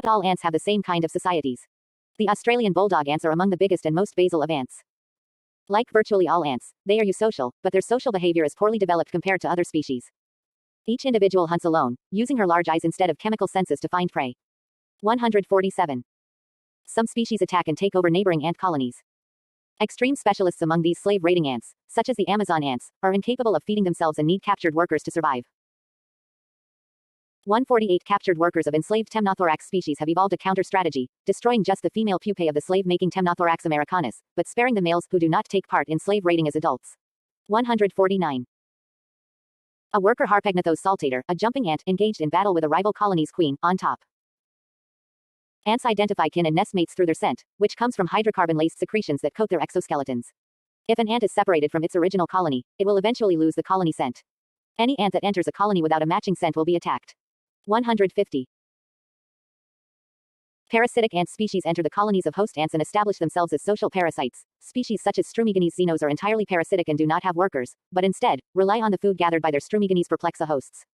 Not all ants have the same kind of societies. The Australian bulldog ants are among the biggest and most basal of ants. Like virtually all ants, they are eusocial, but their social behavior is poorly developed compared to other species. Each individual hunts alone, using her large eyes instead of chemical senses to find prey. 147. Some species attack and take over neighboring ant colonies. Extreme specialists among these slave-raiding ants, such as the Amazon ants, are incapable of feeding themselves and need captured workers to survive. 148 Captured workers of enslaved Temnothorax species have evolved a counter-strategy, destroying just the female pupae of the slave-making Temnothorax americanus, but sparing the males who do not take part in slave raiding as adults. 149. A worker Harpagnathos saltator, a jumping ant, engaged in battle with a rival colony's queen, on top. Ants identify kin and nestmates through their scent, which comes from hydrocarbon-laced secretions that coat their exoskeletons. If an ant is separated from its original colony, it will eventually lose the colony scent. Any ant that enters a colony without a matching scent will be attacked. 150. Parasitic ant species enter the colonies of host ants and establish themselves as social parasites. Species such as Strumigenes xenos are entirely parasitic and do not have workers, but instead, rely on the food gathered by their Strumigenes perplexa hosts.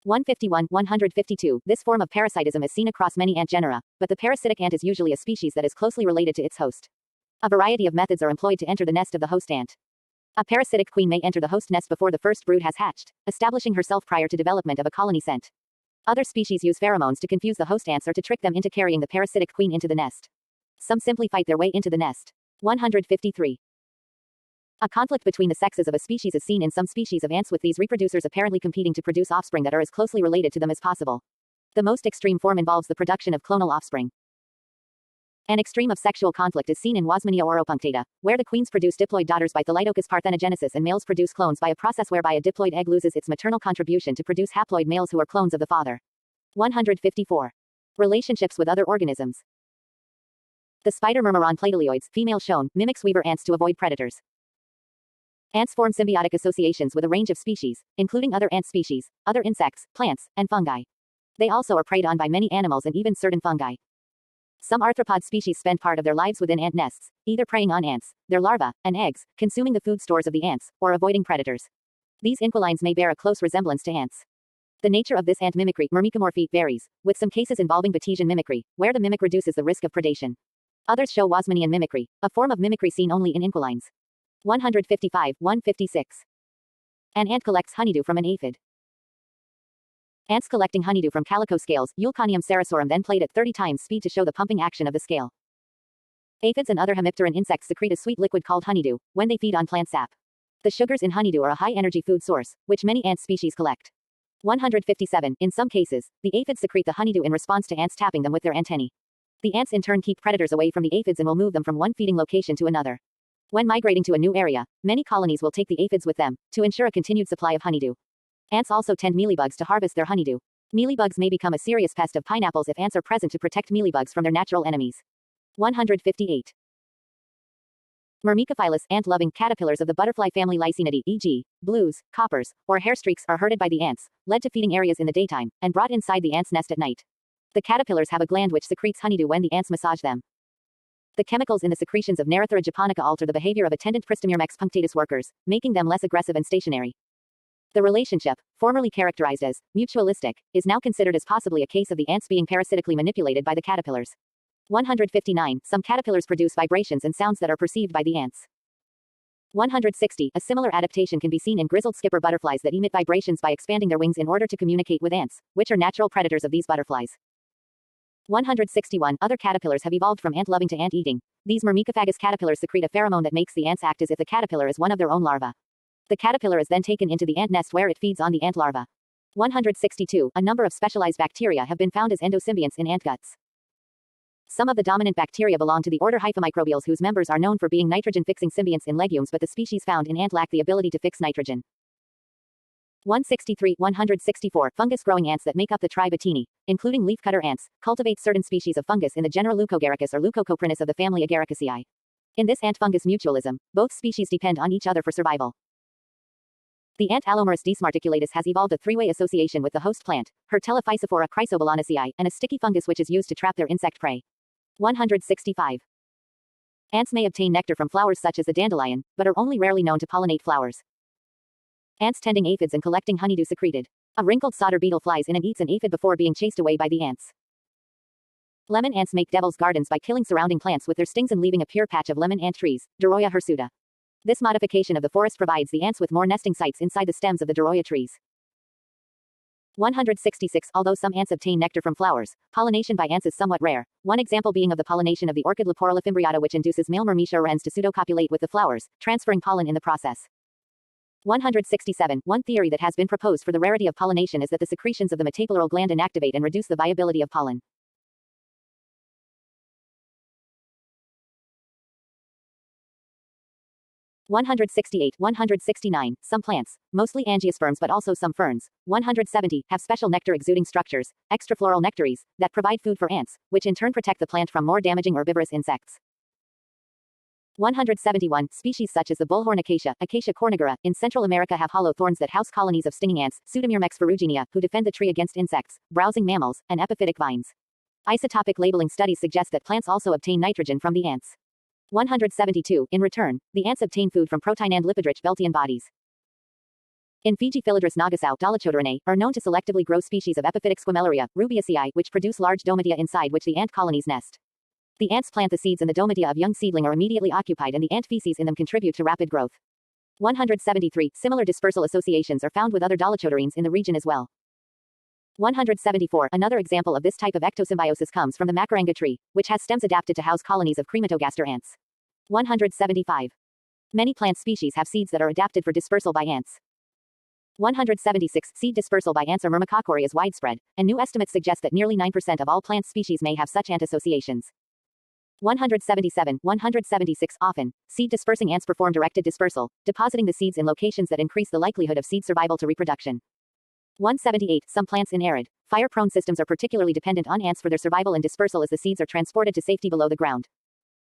151. 152. This form of parasitism is seen across many ant genera, but the parasitic ant is usually a species that is closely related to its host. A variety of methods are employed to enter the nest of the host ant. A parasitic queen may enter the host nest before the first brood has hatched, establishing herself prior to development of a colony scent. Other species use pheromones to confuse the host ants or to trick them into carrying the parasitic queen into the nest. Some simply fight their way into the nest. 153. A conflict between the sexes of a species is seen in some species of ants, with these reproducers apparently competing to produce offspring that are as closely related to them as possible. The most extreme form involves the production of clonal offspring. An extreme of sexual conflict is seen in Wasmannia oropunctata, where the queens produce diploid daughters by thelytokous parthenogenesis and males produce clones by a process whereby a diploid egg loses its maternal contribution to produce haploid males who are clones of the father. 154. Relationships with other organisms. The spider Myrmeron platyloids, female shown, mimics weaver ants to avoid predators. Ants form symbiotic associations with a range of species, including other ant species, other insects, plants, and fungi. They also are preyed on by many animals and even certain fungi. Some arthropod species spend part of their lives within ant nests, either preying on ants, their larvae, and eggs, consuming the food stores of the ants, or avoiding predators. These inquilines may bear a close resemblance to ants. The nature of this ant mimicry, myrmecomorphy, varies, with some cases involving Batesian mimicry, where the mimic reduces the risk of predation. Others show Wasmannian mimicry, a form of mimicry seen only in inquilines. 155. 156. An ant collects honeydew from an aphid. Ants collecting honeydew from calico scales, Eulconium cerassorum, then played at 30 times speed to show the pumping action of the scale. Aphids and other hemipteran insects secrete a sweet liquid called honeydew when they feed on plant sap. The sugars in honeydew are a high-energy food source, which many ant species collect. 157. In some cases, the aphids secrete the honeydew in response to ants tapping them with their antennae. The ants in turn keep predators away from the aphids and will move them from one feeding location to another. When migrating to a new area, many colonies will take the aphids with them, to ensure a continued supply of honeydew. Ants also tend mealybugs to harvest their honeydew. Mealybugs may become a serious pest of pineapples if ants are present to protect mealybugs from their natural enemies. 158. Myrmecophilous, ant-loving caterpillars of the butterfly family Lycaenidae, e.g., blues, coppers, or hairstreaks, are herded by the ants, led to feeding areas in the daytime, and brought inside the ant's nest at night. The caterpillars have a gland which secretes honeydew when the ants massage them. The chemicals in the secretions of Nerithera japonica alter the behavior of attendant Pristomyrmex punctatus workers, making them less aggressive and stationary. The relationship, formerly characterized as mutualistic, is now considered as possibly a case of the ants being parasitically manipulated by the caterpillars. 159. Some caterpillars produce vibrations and sounds that are perceived by the ants. 160. A similar adaptation can be seen in grizzled skipper butterflies that emit vibrations by expanding their wings in order to communicate with ants, which are natural predators of these butterflies. 161. Other caterpillars have evolved from ant-loving to ant-eating. These myrmecophagous caterpillars secrete a pheromone that makes the ants act as if the caterpillar is one of their own larvae. The caterpillar is then taken into the ant nest where it feeds on the ant larva. 162. A number of specialized bacteria have been found as endosymbionts in ant guts. Some of the dominant bacteria belong to the order Hyphomicrobials, whose members are known for being nitrogen-fixing symbionts in legumes, but the species found in ant lack the ability to fix nitrogen. 163. 164. Fungus-growing ants that make up the tribe Attini, including leafcutter ants, cultivate certain species of fungus in the genera Leucogaricus or Leucocoprinus of the family Agaricaceae. In this ant-fungus mutualism, both species depend on each other for survival. The ant Allomerus desmarticulatus has evolved a three-way association with the host plant, her Telephysophora chrysobalanaceae, and a sticky fungus which is used to trap their insect prey. 165. Ants may obtain nectar from flowers such as the dandelion, but are only rarely known to pollinate flowers. Ants tending aphids and collecting honeydew secreted. A wrinkled solder beetle flies in and eats an aphid before being chased away by the ants. Lemon ants make devil's gardens by killing surrounding plants with their stings and leaving a pure patch of lemon ant trees, Doroya hirsuta. This modification of the forest provides the ants with more nesting sites inside the stems of the Doroya trees. 166. Although some ants obtain nectar from flowers, pollination by ants is somewhat rare, one example being of the pollination of the orchid Leporella fimbriata, which induces male Myrmecia wrens to pseudocopulate with the flowers, transferring pollen in the process. 167. One theory that has been proposed for the rarity of pollination is that the secretions of the metapilar gland inactivate and reduce the viability of pollen. 168. 169. Some plants, mostly angiosperms but also some ferns, 170, have special nectar-exuding structures, extrafloral nectaries, that provide food for ants, which in turn protect the plant from more damaging herbivorous insects. 171. Species such as the bullhorn acacia, Acacia cornigera, in Central America have hollow thorns that house colonies of stinging ants, Pseudomyrmex ferruginea, who defend the tree against insects, browsing mammals, and epiphytic vines. Isotopic labeling studies suggest that plants also obtain nitrogen from the ants. 172. In return, the ants obtain food from protein and lipid-rich Beltian bodies. In Fiji, Philodrus nagasau, Dolichoderinae, are known to selectively grow species of epiphytic Squamellaria, Rubiaceae, which produce large domatia inside which the ant colonies nest. The ants plant the seeds and the domatia of young seedling are immediately occupied and the ant feces in them contribute to rapid growth. 173. Similar dispersal associations are found with other Dolichoderines in the region as well. 174. Another example of this type of ectosymbiosis comes from the macaranga tree, which has stems adapted to house colonies of Crematogaster ants. 175. Many plant species have seeds that are adapted for dispersal by ants. 176. Seed dispersal by ants or Myrmecophori is widespread, and new estimates suggest that nearly 9% of all plant species may have such ant associations. 177. 176. Often, seed dispersing ants perform directed dispersal, depositing the seeds in locations that increase the likelihood of seed survival to reproduction. 178. Some plants in arid, fire-prone systems are particularly dependent on ants for their survival and dispersal as the seeds are transported to safety below the ground.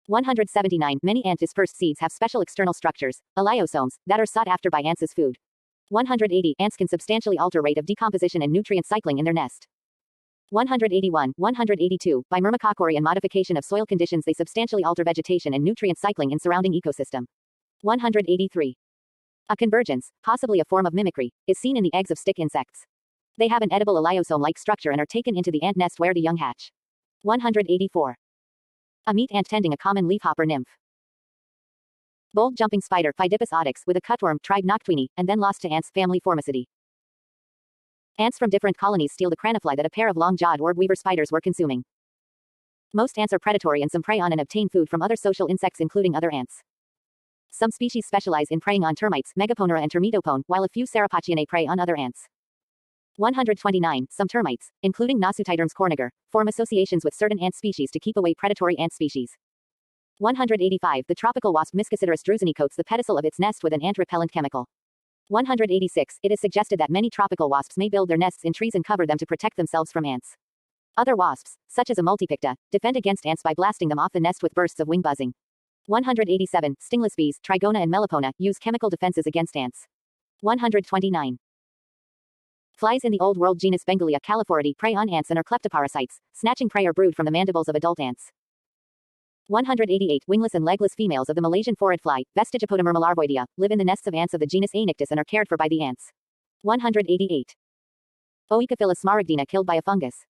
179. Many ant-dispersed seeds have special external structures, eliosomes, that are sought after by ants as food. 180. Ants can substantially alter rate of decomposition and nutrient cycling in their nest. 181. 182. By Myrmecophori and modification of soil conditions they substantially alter vegetation and nutrient cycling in surrounding ecosystem. 183. A convergence, possibly a form of mimicry, is seen in the eggs of stick insects. They have an edible eliosome-like structure and are taken into the ant nest where the young hatch. 184. A meat ant tending a common leafhopper nymph. Bold jumping spider Pheidipus odyx with a cutworm tribe Noctuini, and then lost to ants family Formicidae. Ants from different colonies steal the cranifly that a pair of long-jawed orb weaver spiders were consuming. Most ants are predatory and some prey on and obtain food from other social insects including other ants. Some species specialize in preying on termites, Megaponera and Termitopone, while a few Ceratopsiinae prey on other ants. 129. Some termites, including Nasutiderms corniger, form associations with certain ant species to keep away predatory ant species. 185. The tropical wasp Miscasiderus drusini coats the pedicel of its nest with an ant-repellent chemical. 186. It is suggested that many tropical wasps may build their nests in trees and cover them to protect themselves from ants. Other wasps, such as a multipicta, defend against ants by blasting them off the nest with bursts of wing buzzing. 187. Stingless bees, Trigona and Melipona, use chemical defenses against ants. 129. Flies in the Old World genus Bengalia califoridae prey on ants and are kleptoparasites, snatching prey or brood from the mandibles of adult ants. 188. Wingless and legless females of the Malaysian phorid fly, Vestigipoda myrmelarvoidea, live in the nests of ants of the genus Aenictus and are cared for by the ants. 188. Oecophilus smaragdina killed by a fungus.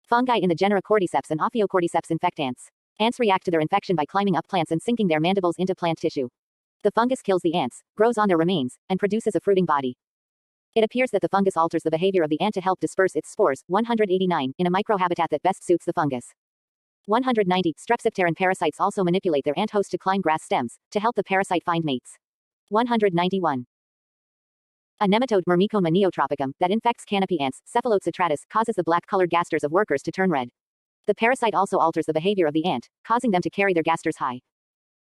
Fungi in the genera Cordyceps and Ophiocordyceps infect ants. Ants react to their infection by climbing up plants and sinking their mandibles into plant tissue. The fungus kills the ants, grows on their remains, and produces a fruiting body. It appears that the fungus alters the behavior of the ant to help disperse its spores. 189. In a microhabitat that best suits the fungus. 190. Strepsipteran parasites also manipulate their ant host to climb grass stems, to help the parasite find mates. 191. A nematode Myrmecoma neotropicum that infects canopy ants, Cephalotes causes the black-colored gasters of workers to turn red. The parasite also alters the behavior of the ant, causing them to carry their gasters high.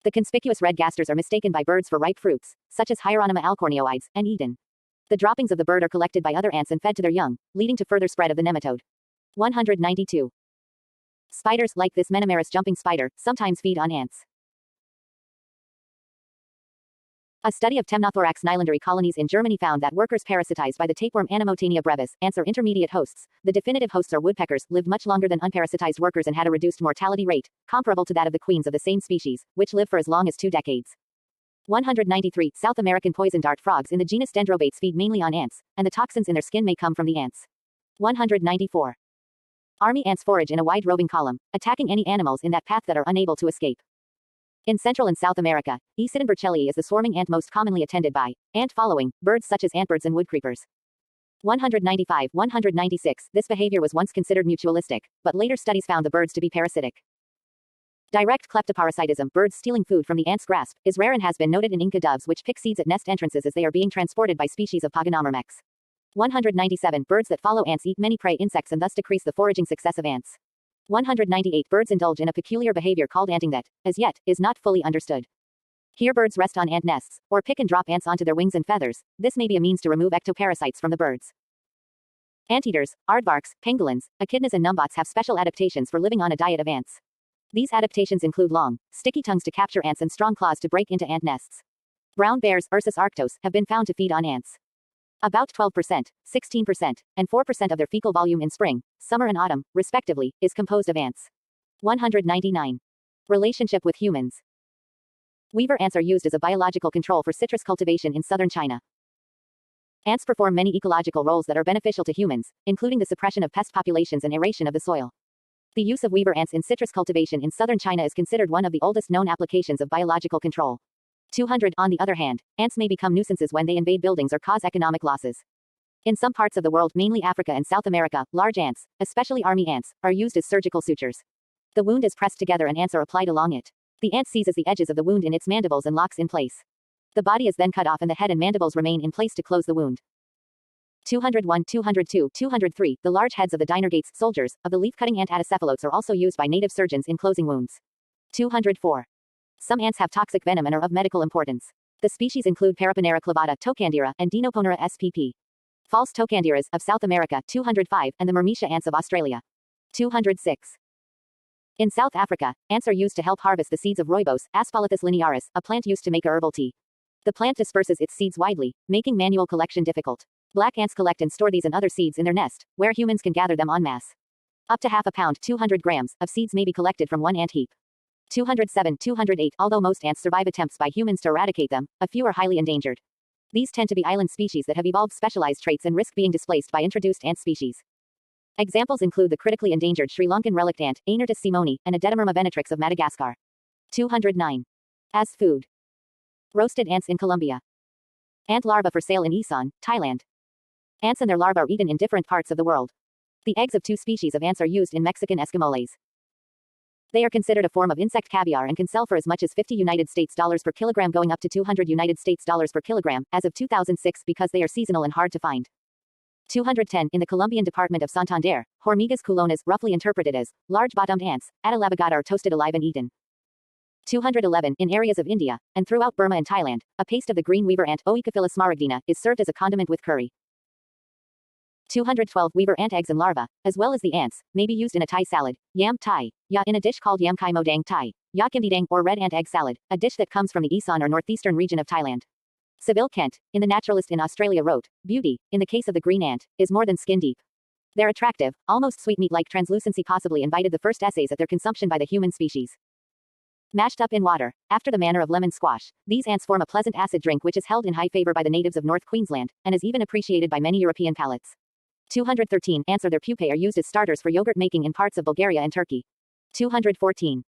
The conspicuous red gasters are mistaken by birds for ripe fruits, such as Hieronima alcorneoides, and eaten. The droppings of the bird are collected by other ants and fed to their young, leading to further spread of the nematode. 192. Spiders, like this Menemeris jumping spider, sometimes feed on ants. A study of Temnothorax nylanderi colonies in Germany found that workers parasitized by the tapeworm Anemotania brevis, ants are intermediate hosts, the definitive hosts are woodpeckers, lived much longer than unparasitized workers and had a reduced mortality rate, comparable to that of the queens of the same species, which live for as long as 2 decades. 193. South American poison dart frogs in the genus Dendrobates feed mainly on ants, and the toxins in their skin may come from the ants. 194. Army ants forage in a wide roving column, attacking any animals in that path that are unable to escape. In Central and South America, Ecydon burchellii is the swarming ant most commonly attended by ant-following birds such as antbirds and woodcreepers. 195-196 This behavior was once considered mutualistic, but later studies found the birds to be parasitic. Direct kleptoparasitism, birds stealing food from the ant's grasp, is rare and has been noted in Inca doves which pick seeds at nest entrances as they are being transported by species of Paganomermex. 197 Birds that follow ants eat many prey insects and thus decrease the foraging success of ants. 198 Birds indulge in a peculiar behavior called anting that, as yet, is not fully understood. Here birds rest on ant nests, or pick and drop ants onto their wings and feathers. This may be a means to remove ectoparasites from the birds. Anteaters, aardvarks, pangolins, echidnas and numbots have special adaptations for living on a diet of ants. These adaptations include long, sticky tongues to capture ants and strong claws to break into ant nests. Brown bears, Ursus arctos, have been found to feed on ants. About 12%, 16%, and 4% of their fecal volume in spring, summer and autumn, respectively, is composed of ants. 199. Relationship with humans. Weaver ants are used as a biological control for citrus cultivation in southern China. Ants perform many ecological roles that are beneficial to humans, including the suppression of pest populations and aeration of the soil. The use of weaver ants in citrus cultivation in southern China is considered one of the oldest known applications of biological control. 200 On the other hand, ants may become nuisances when they invade buildings or cause economic losses. In some parts of the world, mainly Africa and South America, large ants, especially army ants, are used as surgical sutures. The wound is pressed together and ants are applied along it. The ant seizes the edges of the wound in its mandibles and locks in place. The body is then cut off and the head and mandibles remain in place to close the wound. 201, 202, 203 The large heads of the dinergates, soldiers, of the leaf-cutting ant atacephalotes are also used by native surgeons in closing wounds. 204. Some ants have toxic venom and are of medical importance. The species include Paraponera clavata, Tocandira, and Dinoponera spp. False tocandiras, of South America, 205, and the Myrmecia ants of Australia. 206. In South Africa, ants are used to help harvest the seeds of rooibos, Aspalathus linearis, a plant used to make a herbal tea. The plant disperses its seeds widely, making manual collection difficult. Black ants collect and store these and other seeds in their nest, where humans can gather them en masse. Up to half a pound, 200 grams, of seeds may be collected from one ant heap. 207, 208 Although most ants survive attempts by humans to eradicate them, a few are highly endangered. These tend to be island species that have evolved specialized traits and risk being displaced by introduced ant species. Examples include the critically endangered Sri Lankan relict ant, Aenertus simoni, and Adetomyrma venatrix of Madagascar. 209. As food. Roasted ants in Colombia. Ant larvae for sale in Isan, Thailand. Ants and their larvae are eaten in different parts of the world. The eggs of two species of ants are used in Mexican Eskimoles. They are considered a form of insect caviar and can sell for as much as $50 per kilogram going up to $200 per kilogram, as of 2006 because they are seasonal and hard to find. 210 In the Colombian department of Santander, hormigas culonas, roughly interpreted as large-bottomed ants, atalabagada are toasted alive and eaten. 211 In areas of India, and throughout Burma and Thailand, a paste of the green weaver ant, Oecophila smaragdina, is served as a condiment with curry. 212 Weaver ant eggs and larvae, as well as the ants, may be used in a Thai salad, yam Thai, ya in a dish called yam kai modang Thai, ya kimdidang or red ant egg salad, a dish that comes from the Isan or northeastern region of Thailand. Seville Kent, in The Naturalist in Australia wrote, beauty, in the case of the green ant, is more than skin deep. Their attractive, almost sweetmeat-like translucency possibly invited the first essays at their consumption by the human species. Mashed up in water, after the manner of lemon squash, these ants form a pleasant acid drink which is held in high favor by the natives of North Queensland, and is even appreciated by many European palates. 213 Ants or their pupae are used as starters for yogurt making in parts of Bulgaria and Turkey. 214.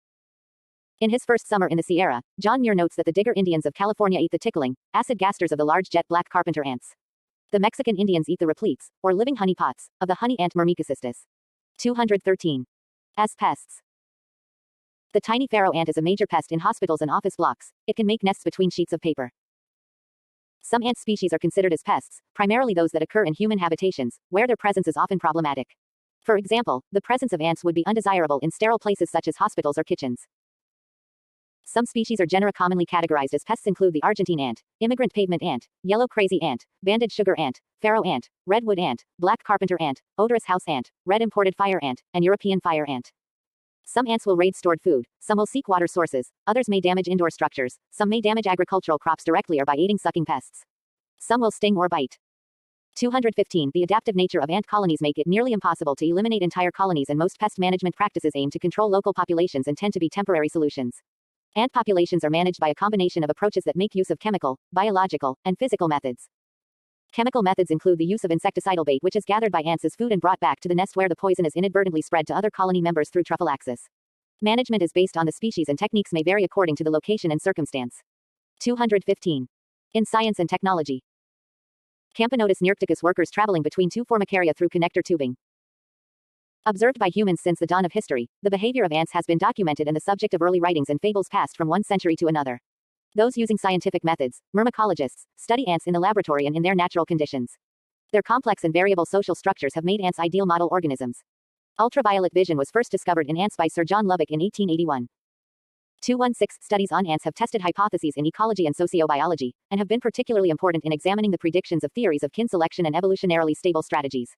In his first summer in the Sierra, John Muir notes that the Digger Indians of California eat the tickling, acid gasters of the large jet black carpenter ants. The Mexican Indians eat the repletes, or living honey pots, of the honey ant Myrmecocystis. 213. As pests. The tiny pharaoh ant is a major pest in hospitals and office blocks. It can make nests between sheets of paper. Some ant species are considered as pests, primarily those that occur in human habitations, where their presence is often problematic. For example, the presence of ants would be undesirable in sterile places such as hospitals or kitchens. Some species or genera commonly categorized as pests include the Argentine ant, immigrant pavement ant, yellow crazy ant, banded sugar ant, pharaoh ant, redwood ant, black carpenter ant, odorous house ant, red imported fire ant, and European fire ant. Some ants will raid stored food, some will seek water sources, others may damage indoor structures, some may damage agricultural crops directly or by aiding sucking pests. Some will sting or bite. 215 The adaptive nature of ant colonies make it nearly impossible to eliminate entire colonies, and most pest management practices aim to control local populations and tend to be temporary solutions. Ant populations are managed by a combination of approaches that make use of chemical, biological, and physical methods. Chemical methods include the use of insecticidal bait, which is gathered by ants as food and brought back to the nest, where the poison is inadvertently spread to other colony members through trophallaxis. Management is based on the species and techniques may vary according to the location and circumstance. 215. In science and technology. Camponotus nyrcticus, workers traveling between two formicaria through connector tubing. Observed by humans since the dawn of history, the behavior of ants has been documented and the subject of early writings and fables passed from one century to another. Those using scientific methods, myrmecologists, study ants in the laboratory and in their natural conditions. Their complex and variable social structures have made ants ideal model organisms. Ultraviolet vision was first discovered in ants by Sir John Lubbock in 1881. 216. Studies on ants have tested hypotheses in ecology and sociobiology, and have been particularly important in examining the predictions of theories of kin selection and evolutionarily stable strategies.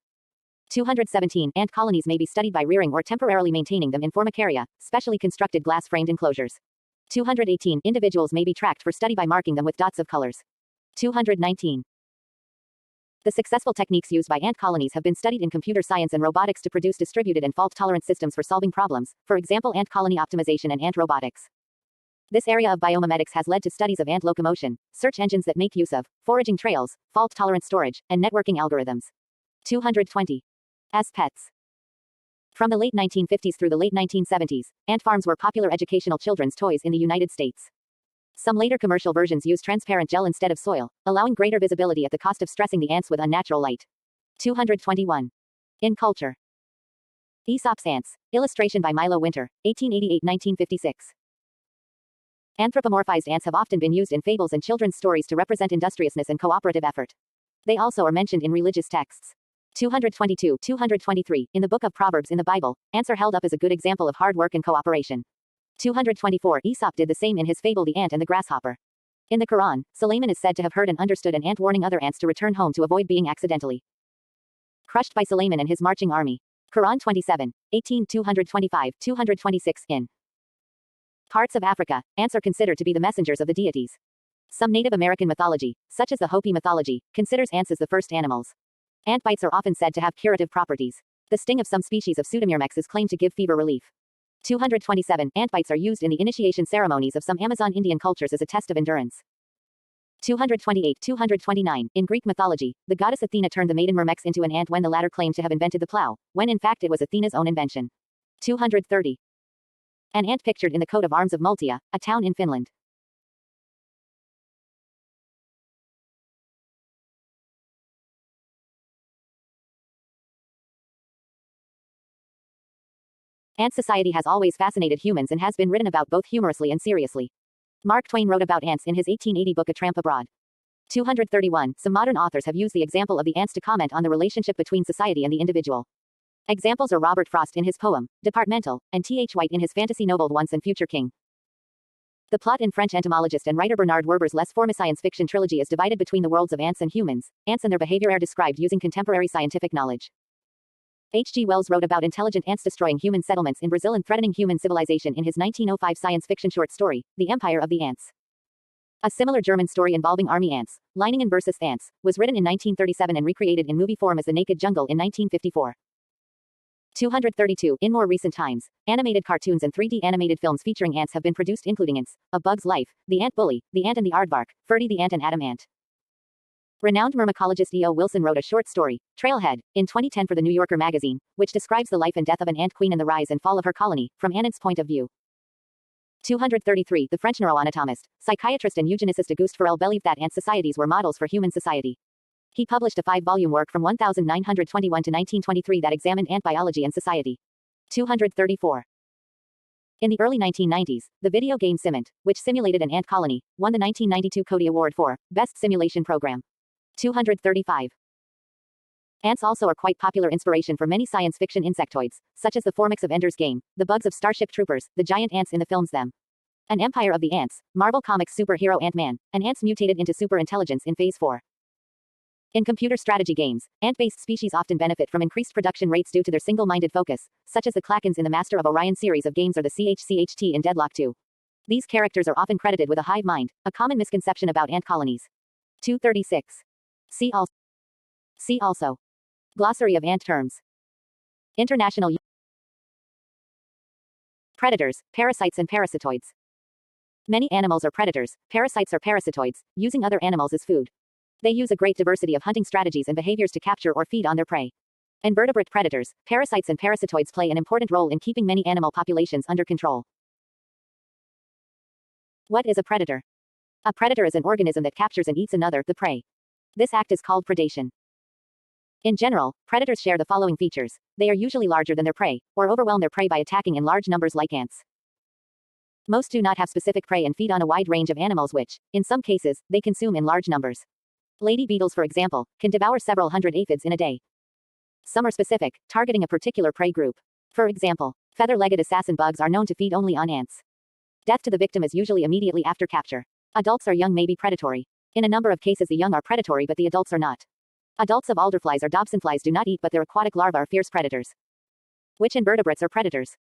217. Ant colonies may be studied by rearing or temporarily maintaining them in formicaria, specially constructed glass-framed enclosures. 218. Individuals may be tracked for study by marking them with dots of colors. 219. The successful techniques used by ant colonies have been studied in computer science and robotics to produce distributed and fault-tolerant systems for solving problems, for example ant colony optimization and ant robotics. This area of biomimetics has led to studies of ant locomotion, search engines that make use of foraging trails, fault-tolerant storage, and networking algorithms. 220. As pets. From the late 1950s through the late 1970s, ant farms were popular educational children's toys in the United States. Some later commercial versions use transparent gel instead of soil, allowing greater visibility at the cost of stressing the ants with unnatural light. 221. In culture. Aesop's Ants. Illustration by Milo Winter, 1888-1956. Anthropomorphized ants have often been used in fables and children's stories to represent industriousness and cooperative effort. They also are mentioned in religious texts. 222. 223. In the book of Proverbs in the Bible, ants are held up as a good example of hard work and cooperation. 224. Aesop did the same in his fable The Ant and the Grasshopper. In the Quran, Sulayman is said to have heard and understood an ant warning other ants to return home to avoid being accidentally crushed by Sulayman and his marching army. Quran 27, 18, 225, 226. In parts of Africa, ants are considered to be the messengers of the deities. Some Native American mythology, such as the Hopi mythology, considers ants as the first animals. Ant bites are often said to have curative properties. The sting of some species of Pseudomyrmex is claimed to give fever relief. 227. Ant bites are used in the initiation ceremonies of some Amazon Indian cultures as a test of endurance. 228. 229. In Greek mythology, the goddess Athena turned the maiden Myrmex into an ant when the latter claimed to have invented the plow, when in fact it was Athena's own invention. 230. An ant pictured in the coat of arms of Multia, a town in Finland. Ant society has always fascinated humans and has been written about both humorously and seriously. Mark Twain wrote about ants in his 1880 book A Tramp Abroad. 231. Some modern authors have used the example of the ants to comment on the relationship between society and the individual. Examples are Robert Frost in his poem, Departmental, and T.H. White in his fantasy novel Once and Future King. The plot in French entomologist and writer Bernard Werber's Les Formes science fiction trilogy is divided between the worlds of ants and humans. Ants and their behavior are described using contemporary scientific knowledge. H.G. Wells wrote about intelligent ants destroying human settlements in Brazil and threatening human civilization in his 1905 science fiction short story, The Empire of the Ants. A similar German story involving army ants, Leiningen versus Ants, was written in 1937 and recreated in movie form as The Naked Jungle in 1954. 232. In more recent times, animated cartoons and 3D animated films featuring ants have been produced, including Ants, A Bug's Life, The Ant Bully, The Ant and the Aardvark, Ferdy the Ant and Adam Ant. Renowned myrmecologist E.O. Wilson wrote a short story, Trailhead, in 2010 for the New Yorker magazine, which describes the life and death of an ant queen and the rise and fall of her colony, from an ant's point of view. 233. The French neuroanatomist, psychiatrist and eugenicist Auguste Forel believed that ant societies were models for human society. He published a 5-volume work from 1921 to 1923 that examined ant biology and society. 234. In the early 1990s, the video game Simant, which simulated an ant colony, won the 1992 Cody Award for Best Simulation Program. 235. Ants also are quite popular inspiration for many science fiction insectoids, such as the Formix of Ender's Game, the bugs of Starship Troopers, the giant ants in the films Them. An Empire of the Ants, Marvel Comics superhero Ant-Man, and ants mutated into superintelligence in Phase 4. In computer strategy games, ant-based species often benefit from increased production rates due to their single-minded focus, such as the Klakens in the Master of Orion series of games or the CHCHT in Deadlock 2. These characters are often credited with a hive mind, a common misconception about ant colonies. 236. See also. Glossary of ant terms. International Predators, parasites and parasitoids. Many animals are predators, parasites or parasitoids, using other animals as food. They use a great diversity of hunting strategies and behaviors to capture or feed on their prey. Invertebrate predators, parasites and parasitoids play an important role in keeping many animal populations under control. What is a predator? A predator is an organism that captures and eats another, the prey. This act is called predation. In general, predators share the following features. They are usually larger than their prey, or overwhelm their prey by attacking in large numbers like ants. Most do not have specific prey and feed on a wide range of animals which, in some cases, they consume in large numbers. Lady beetles, for example, can devour several hundred aphids in a day. Some are specific, targeting a particular prey group. For example, feather-legged assassin bugs are known to feed only on ants. Death to the victim is usually immediately after capture. Adults or young may be predatory. In a number of cases the young are predatory but the adults are not. Adults of alderflies or dobsonflies do not eat but their aquatic larvae are fierce predators. Which invertebrates are predators?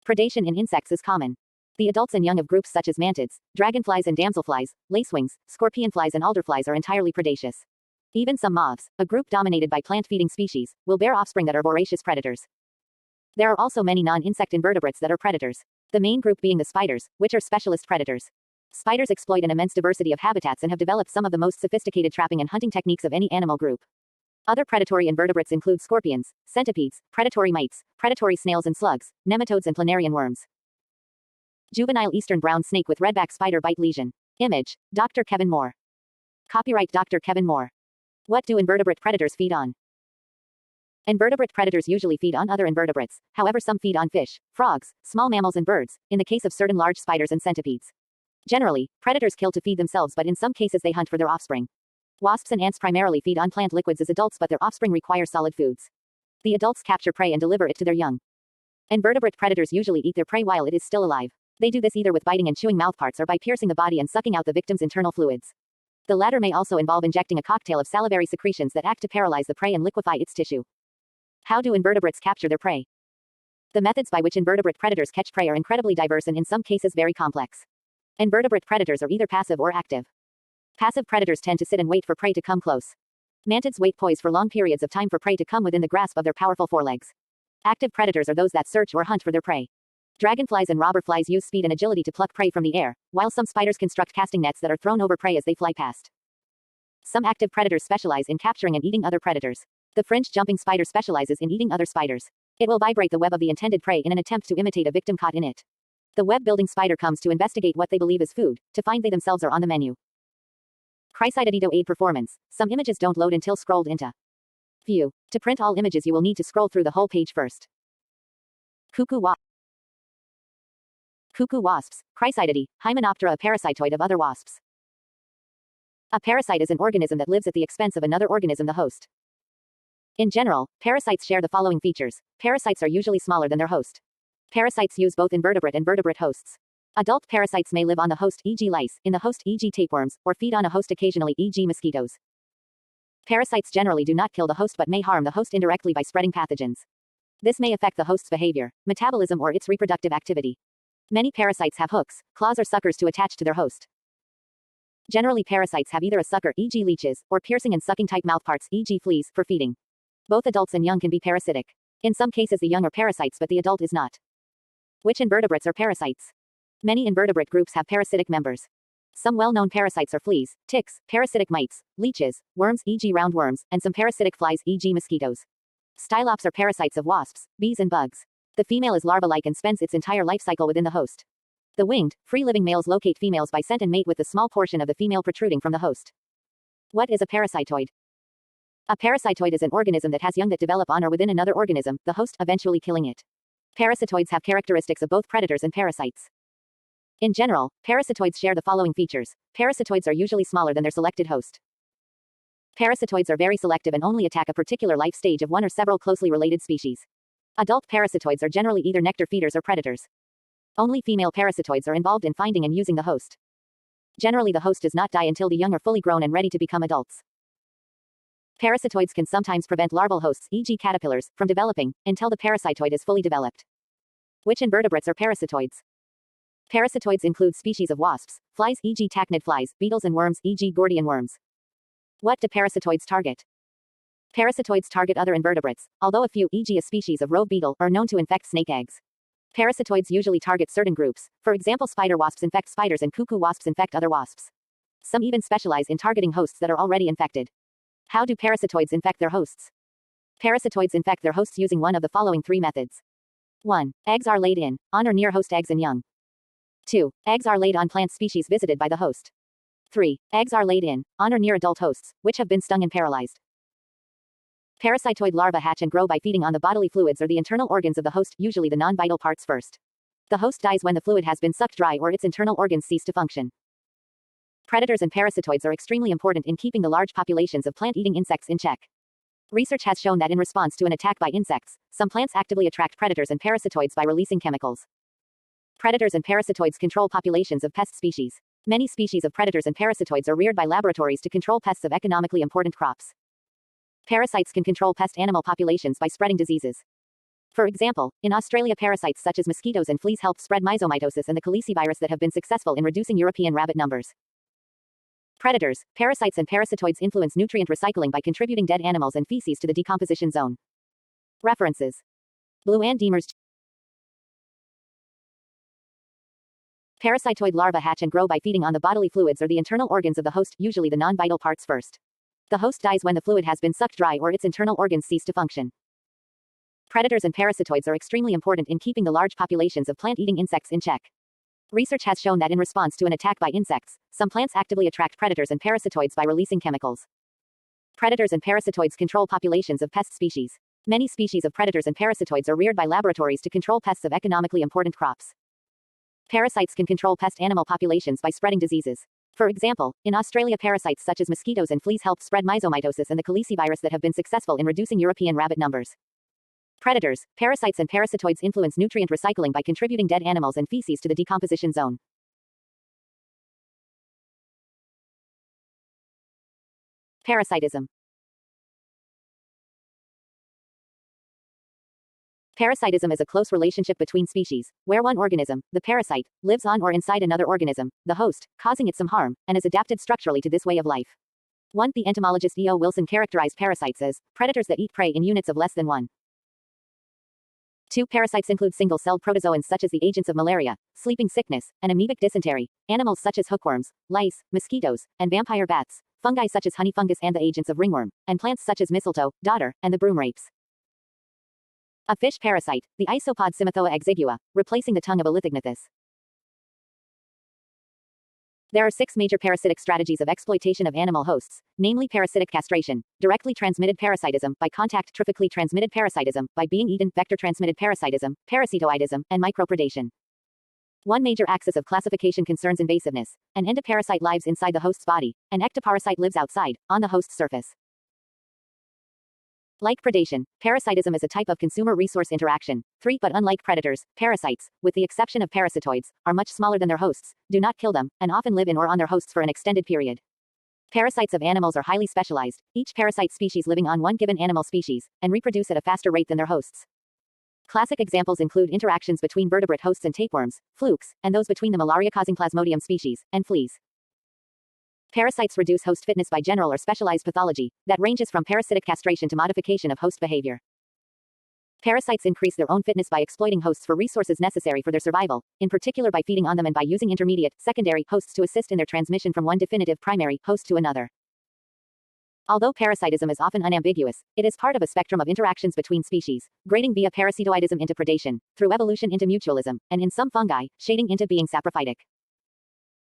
Predation in insects is common. The adults and young of groups such as mantids, dragonflies and damselflies, lacewings, scorpionflies and alderflies are entirely predaceous. Even some moths, a group dominated by plant-feeding species, will bear offspring that are voracious predators. There are also many non-insect invertebrates that are predators. The main group being the spiders, which are specialist predators. Spiders exploit an immense diversity of habitats and have developed some of the most sophisticated trapping and hunting techniques of any animal group. Other predatory invertebrates include scorpions, centipedes, predatory mites, predatory snails and slugs, nematodes and planarian worms. Juvenile eastern brown snake with redback spider bite lesion. Image, Dr. Kevin Moore. Copyright Dr. Kevin Moore. What do invertebrate predators feed on? Invertebrate predators usually feed on other invertebrates, however some feed on fish, frogs, small mammals and birds, in the case of certain large spiders and centipedes. Generally, predators kill to feed themselves but in some cases they hunt for their offspring. Wasps and ants primarily feed on plant liquids as adults but their offspring require solid foods. The adults capture prey and deliver it to their young. Invertebrate predators usually eat their prey while it is still alive. They do this either with biting and chewing mouthparts or by piercing the body and sucking out the victim's internal fluids. The latter may also involve injecting a cocktail of salivary secretions that act to paralyze the prey and liquefy its tissue. How do invertebrates capture their prey? The methods by which invertebrate predators catch prey are incredibly diverse and in some cases very complex. Invertebrate predators are either passive or active. Passive predators tend to sit and wait for prey to come close. Mantids wait poised for long periods of time for prey to come within the grasp of their powerful forelegs. Active predators are those that search or hunt for their prey. Dragonflies and robber flies use speed and agility to pluck prey from the air, while some spiders construct casting nets that are thrown over prey as they fly past. Some active predators specialize in capturing and eating other predators. The fringe-jumping spider specializes in eating other spiders. It will vibrate the web of the intended prey in an attempt to imitate a victim caught in it. The web-building spider comes to investigate what they believe is food, to find they themselves are on the menu. Chrysidid to aid performance. Some images don't load until scrolled into view. To print all images you will need to scroll through the whole page first. Cuckoo wasps, Chrysididae, Hymenoptera, a parasitoid of other wasps. A parasite is an organism that lives at the expense of another organism, the host. In general, parasites share the following features. Parasites are usually smaller than their host. Parasites use both invertebrate and vertebrate hosts. Adult parasites may live on the host, e.g. lice, in the host, e.g. tapeworms, or feed on a host occasionally, e.g. mosquitoes. Parasites generally do not kill the host but may harm the host indirectly by spreading pathogens. This may affect the host's behavior, metabolism or its reproductive activity. Many parasites have hooks, claws or suckers to attach to their host. Generally parasites have either a sucker, e.g. leeches, or piercing and sucking type mouthparts, e.g. fleas, for feeding. Both adults and young can be parasitic. In some cases the young are parasites but the adult is not. Which invertebrates are parasites? Many invertebrate groups have parasitic members. Some well-known parasites are fleas, ticks, parasitic mites, leeches, worms, e.g. roundworms, and some parasitic flies, e.g. mosquitoes. Stylops are parasites of wasps, bees and bugs. The female is larva-like and spends its entire life cycle within the host. The winged, free-living males locate females by scent and mate with the small portion of the female protruding from the host. What is a parasitoid? A parasitoid is an organism that has young that develop on or within another organism, the host, eventually killing it. Parasitoids have characteristics of both predators and parasites. In general, parasitoids share the following features. Parasitoids are usually smaller than their selected host. Parasitoids are very selective and only attack a particular life stage of one or several closely related species. Adult parasitoids are generally either nectar feeders or predators. Only female parasitoids are involved in finding and using the host. Generally the host does not die until the young are fully grown and ready to become adults. Parasitoids can sometimes prevent larval hosts, e.g. caterpillars, from developing, until the parasitoid is fully developed. Which invertebrates are parasitoids? Parasitoids include species of wasps, flies, e.g. tachinid flies, beetles and worms, e.g. Gordian worms. What do parasitoids target? Parasitoids target other invertebrates, although a few, e.g. a species of roe beetle, are known to infect snake eggs. Parasitoids usually target certain groups, for example spider wasps infect spiders and cuckoo wasps infect other wasps. Some even specialize in targeting hosts that are already infected. How do parasitoids infect their hosts? Parasitoids infect their hosts using one of the following three methods. 1. Eggs are laid in, on or near host eggs and young. 2. Eggs are laid on plant species visited by the host. 3. Eggs are laid in, on or near adult hosts, which have been stung and paralyzed. Parasitoid larvae hatch and grow by feeding on the bodily fluids or the internal organs of the host, usually the non-vital parts first. The host dies when the fluid has been sucked dry or its internal organs cease to function. Predators and parasitoids are extremely important in keeping the large populations of plant-eating insects in check. Research has shown that in response to an attack by insects, some plants actively attract predators and parasitoids by releasing chemicals. Predators and parasitoids control populations of pest species. Many species of predators and parasitoids are reared by laboratories to control pests of economically important crops. Parasites can control pest animal populations by spreading diseases. For example, in Australia, parasites such as mosquitoes and fleas help spread myxomatosis and the calicivirus that have been successful in reducing European rabbit numbers. Predators, parasites and parasitoids influence nutrient recycling by contributing dead animals and feces to the decomposition zone. References. Blue and Deemer's. Parasitoid larvae hatch and grow by feeding on the bodily fluids or the internal organs of the host, usually the non-vital parts first. The host dies when the fluid has been sucked dry or its internal organs cease to function. Predators and parasitoids are extremely important in keeping the large populations of plant-eating insects in check. Research has shown that in response to an attack by insects, some plants actively attract predators and parasitoids by releasing chemicals. Predators and parasitoids control populations of pest species. Many species of predators and parasitoids are reared by laboratories to control pests of economically important crops. Parasites can control pest animal populations by spreading diseases. For example, in Australia, parasites such as mosquitoes and fleas help spread myxomatosis and the calicivirus that have been successful in reducing European rabbit numbers. Predators, parasites and parasitoids influence nutrient recycling by contributing dead animals and feces to the decomposition zone. Parasitism. Parasitism is a close relationship between species, where one organism, the parasite, lives on or inside another organism, the host, causing it some harm, and is adapted structurally to this way of life. 1. The entomologist E.O. Wilson characterized parasites as predators that eat prey in units of less than 1. 2. Parasites include single-celled protozoans such as the agents of malaria, sleeping sickness, and amoebic dysentery, animals such as hookworms, lice, mosquitoes, and vampire bats, fungi such as honey fungus and the agents of ringworm, and plants such as mistletoe, dodder, and the broom rapes. A fish parasite, the isopod Symathoa exigua, replacing the tongue of a Lithognathus. There are 6 major parasitic strategies of exploitation of animal hosts, namely parasitic castration, directly transmitted parasitism, by contact tropically transmitted parasitism, by being eaten, vector-transmitted parasitism, parasitoidism, and micropredation. One major axis of classification concerns invasiveness. An endoparasite lives inside the host's body, an ectoparasite lives outside, on the host's surface. Like predation, parasitism is a type of consumer resource interaction. 3. But unlike predators, parasites, with the exception of parasitoids, are much smaller than their hosts, do not kill them, and often live in or on their hosts for an extended period. Parasites of animals are highly specialized, each parasite species living on one given animal species, and reproduce at a faster rate than their hosts. Classic examples include interactions between vertebrate hosts and tapeworms, flukes, and those between the malaria-causing Plasmodium species, and fleas. Parasites reduce host fitness by general or specialized pathology, that ranges from parasitic castration to modification of host behavior. Parasites increase their own fitness by exploiting hosts for resources necessary for their survival, in particular by feeding on them and by using intermediate, secondary hosts to assist in their transmission from one definitive primary host to another. Although parasitism is often unambiguous, it is part of a spectrum of interactions between species, grading via parasitoidism into predation, through evolution into mutualism, and in some fungi, shading into being saprophytic.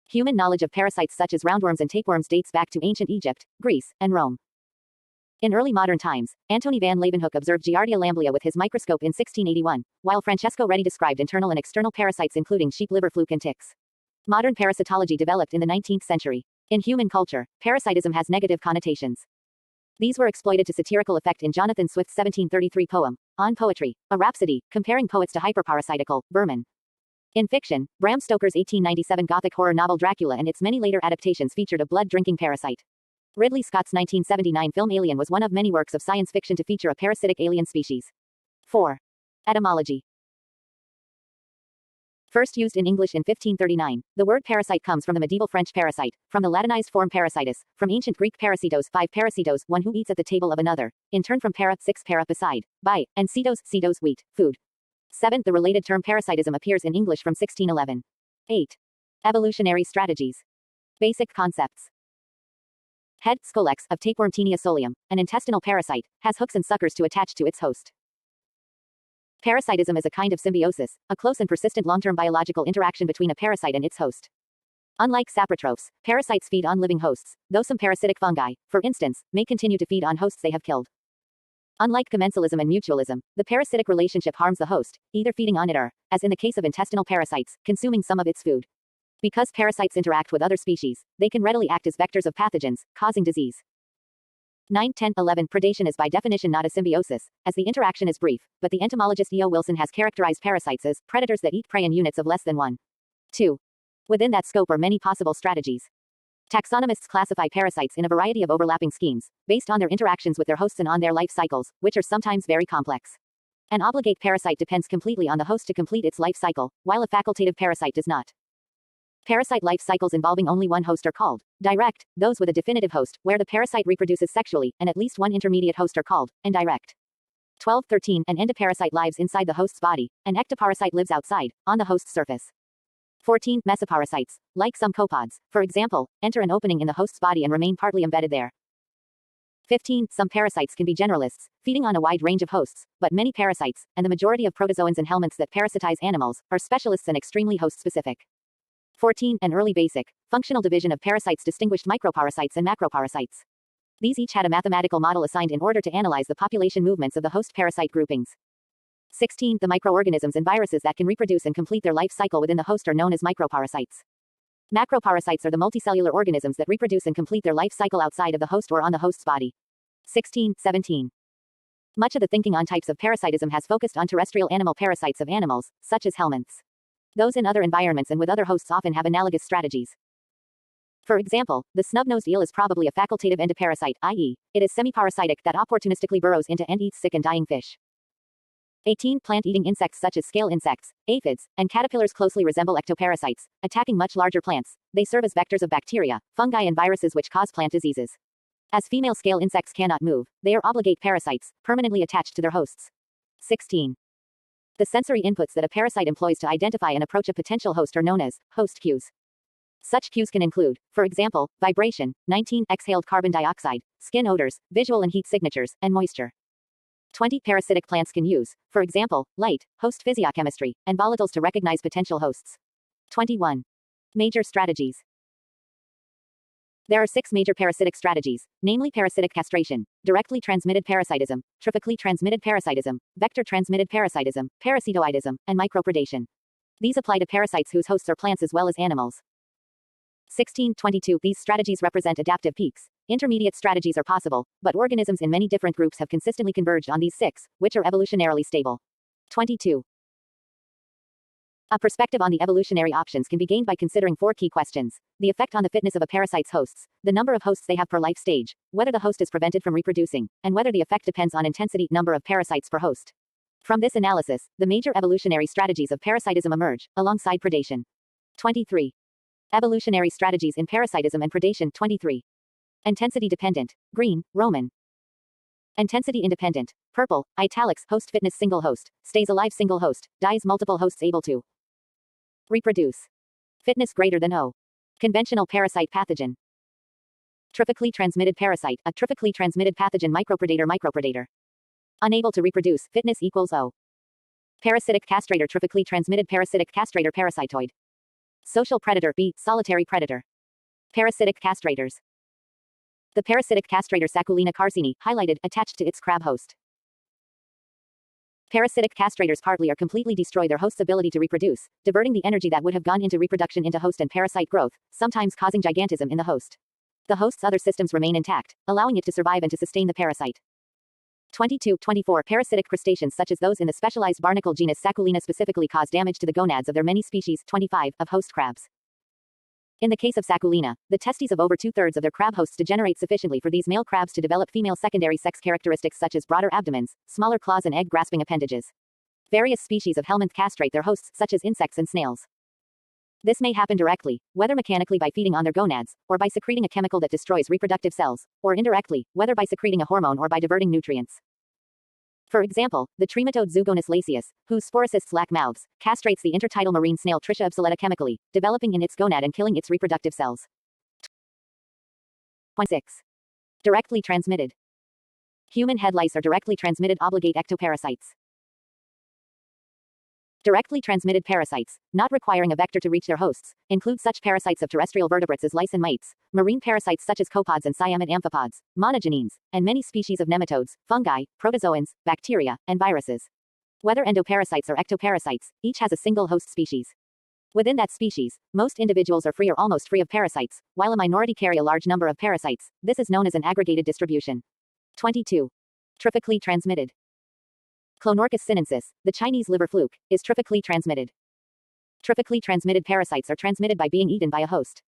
Human knowledge of parasites such as roundworms and tapeworms dates back to ancient Egypt, Greece, and Rome. In early modern times, Antony van Leeuwenhoek observed Giardia lamblia with his microscope in 1681, while Francesco Redi described internal and external parasites including sheep liver fluke and ticks. Modern parasitology developed in the 19th century. In human culture, parasitism has negative connotations. These were exploited to satirical effect in Jonathan Swift's 1733 poem, On Poetry, a rhapsody, comparing poets to hyperparasitical vermin. In fiction, Bram Stoker's 1897 Gothic horror novel Dracula and its many later adaptations featured a blood-drinking parasite. Ridley Scott's 1979 film Alien was one of many works of science fiction to feature a parasitic alien species. 4. Etymology. First used in English in 1539, the word parasite comes from the medieval French parasite, from the Latinized form parasitus, from ancient Greek parasitos 5 parasitos, one who eats at the table of another, in turn from para 6 para beside, by, and sitos wheat, food. 7. The related term parasitism appears in English from 1611. 8. Evolutionary strategies. Basic concepts. Head, scolex, of tapeworm Taenia solium, an intestinal parasite, has hooks and suckers to attach to its host. Parasitism is a kind of symbiosis, a close and persistent long-term biological interaction between a parasite and its host. Unlike saprotrophs, parasites feed on living hosts, though some parasitic fungi, for instance, may continue to feed on hosts they have killed. Unlike commensalism and mutualism, the parasitic relationship harms the host, either feeding on it or, as in the case of intestinal parasites, consuming some of its food. Because parasites interact with other species, they can readily act as vectors of pathogens, causing disease. 9, 10, 11. Predation is by definition not a symbiosis, as the interaction is brief, but the entomologist E.O. Wilson has characterized parasites as predators that eat prey in units of less than 1. 2. Within that scope are many possible strategies. Taxonomists classify parasites in a variety of overlapping schemes, based on their interactions with their hosts and on their life cycles, which are sometimes very complex. An obligate parasite depends completely on the host to complete its life cycle, while a facultative parasite does not. Parasite life cycles involving only one host are called direct, those with a definitive host, where the parasite reproduces sexually, and at least one intermediate host are called indirect. 12, 13. An endoparasite lives inside the host's body, an ectoparasite lives outside, on the host's surface. 14. Mesoparasites, like some copepods, for example, enter an opening in the host's body and remain partly embedded there. 15. Some parasites can be generalists, feeding on a wide range of hosts, but many parasites, and the majority of protozoans and helminths that parasitize animals, are specialists and extremely host-specific. 14. An early basic, functional division of parasites distinguished microparasites and macroparasites. These each had a mathematical model assigned in order to analyze the population movements of the host parasite groupings. 16. The microorganisms and viruses that can reproduce and complete their life cycle within the host are known as microparasites. Macroparasites are the multicellular organisms that reproduce and complete their life cycle outside of the host or on the host's body. 16, 17. Much of the thinking on types of parasitism has focused on terrestrial animal parasites of animals, such as helminths. Those in other environments and with other hosts often have analogous strategies. For example, the snub-nosed eel is probably a facultative endoparasite, i.e., it is semi-parasitic that opportunistically burrows into and eats sick and dying fish. 18. Plant-eating insects such as scale insects, aphids, and caterpillars closely resemble ectoparasites, attacking much larger plants. They serve as vectors of bacteria, fungi and viruses which cause plant diseases. As female scale insects cannot move, they are obligate parasites, permanently attached to their hosts. 16. The sensory inputs that a parasite employs to identify and approach a potential host are known as host cues. Such cues can include, for example, vibration, 19, exhaled carbon dioxide, skin odors, visual and heat signatures, and moisture. 20. Parasitic plants can use, for example, light, host physiochemistry, and volatiles to recognize potential hosts. 21. Major strategies. There are 6 major parasitic strategies, namely parasitic castration, directly transmitted parasitism, trophically transmitted parasitism, vector-transmitted parasitism, parasitoidism, and micropredation. These apply to parasites whose hosts are plants as well as animals. 16.22. These strategies represent adaptive peaks. Intermediate strategies are possible, but organisms in many different groups have consistently converged on these 6, which are evolutionarily stable. 22. A perspective on the evolutionary options can be gained by considering 4 key questions: the effect on the fitness of a parasite's hosts, the number of hosts they have per life stage, whether the host is prevented from reproducing, and whether the effect depends on intensity, number of parasites per host. From this analysis, the major evolutionary strategies of parasitism emerge, alongside predation. 23. Evolutionary strategies in parasitism and predation. 23. Intensity dependent, green, Roman. Intensity independent, purple, italics, host fitness single host, stays alive single host, dies multiple hosts able to reproduce. Fitness greater than O. Conventional parasite pathogen. Trophically transmitted parasite, a trophically transmitted pathogen micropredator. Unable to reproduce, fitness equals O. Parasitic castrator trophically transmitted parasitic castrator parasitoid. Social predator B, solitary predator. Parasitic castrators. The parasitic castrator Saculina carcini, highlighted, attached to its crab host. Parasitic castrators partly or completely destroy their host's ability to reproduce, diverting the energy that would have gone into reproduction into host and parasite growth, sometimes causing gigantism in the host. The host's other systems remain intact, allowing it to survive and to sustain the parasite. 22-24. Parasitic crustaceans such as those in the specialized barnacle genus Saculina specifically cause damage to the gonads of their many species, 25, of host crabs. In the case of Saculina, the testes of over 2/3 of their crab hosts degenerate sufficiently for these male crabs to develop female secondary sex characteristics such as broader abdomens, smaller claws and egg-grasping appendages. Various species of helminth castrate their hosts such as insects and snails. This may happen directly, whether mechanically by feeding on their gonads, or by secreting a chemical that destroys reproductive cells, or indirectly, whether by secreting a hormone or by diverting nutrients. For example, the trematode Zoogonus lasius, whose sporocysts lack mouths, castrates the intertidal marine snail Tricha obsoleta chemically, developing in its gonad and killing its reproductive cells. 6. Directly transmitted. Human head lice are directly transmitted obligate ectoparasites. Directly transmitted parasites, not requiring a vector to reach their hosts, include such parasites of terrestrial vertebrates as lice and mites, marine parasites such as copepods and cyamatid amphipods, monogenes, and many species of nematodes, fungi, protozoans, bacteria, and viruses. Whether endoparasites or ectoparasites, each has a single host species. Within that species, most individuals are free or almost free of parasites, while a minority carry a large number of parasites. This is known as an aggregated distribution. 22. Tropically transmitted. Clonorchis sinensis, the Chinese liver fluke, is tropically transmitted. Tropically transmitted parasites are transmitted by being eaten by a host.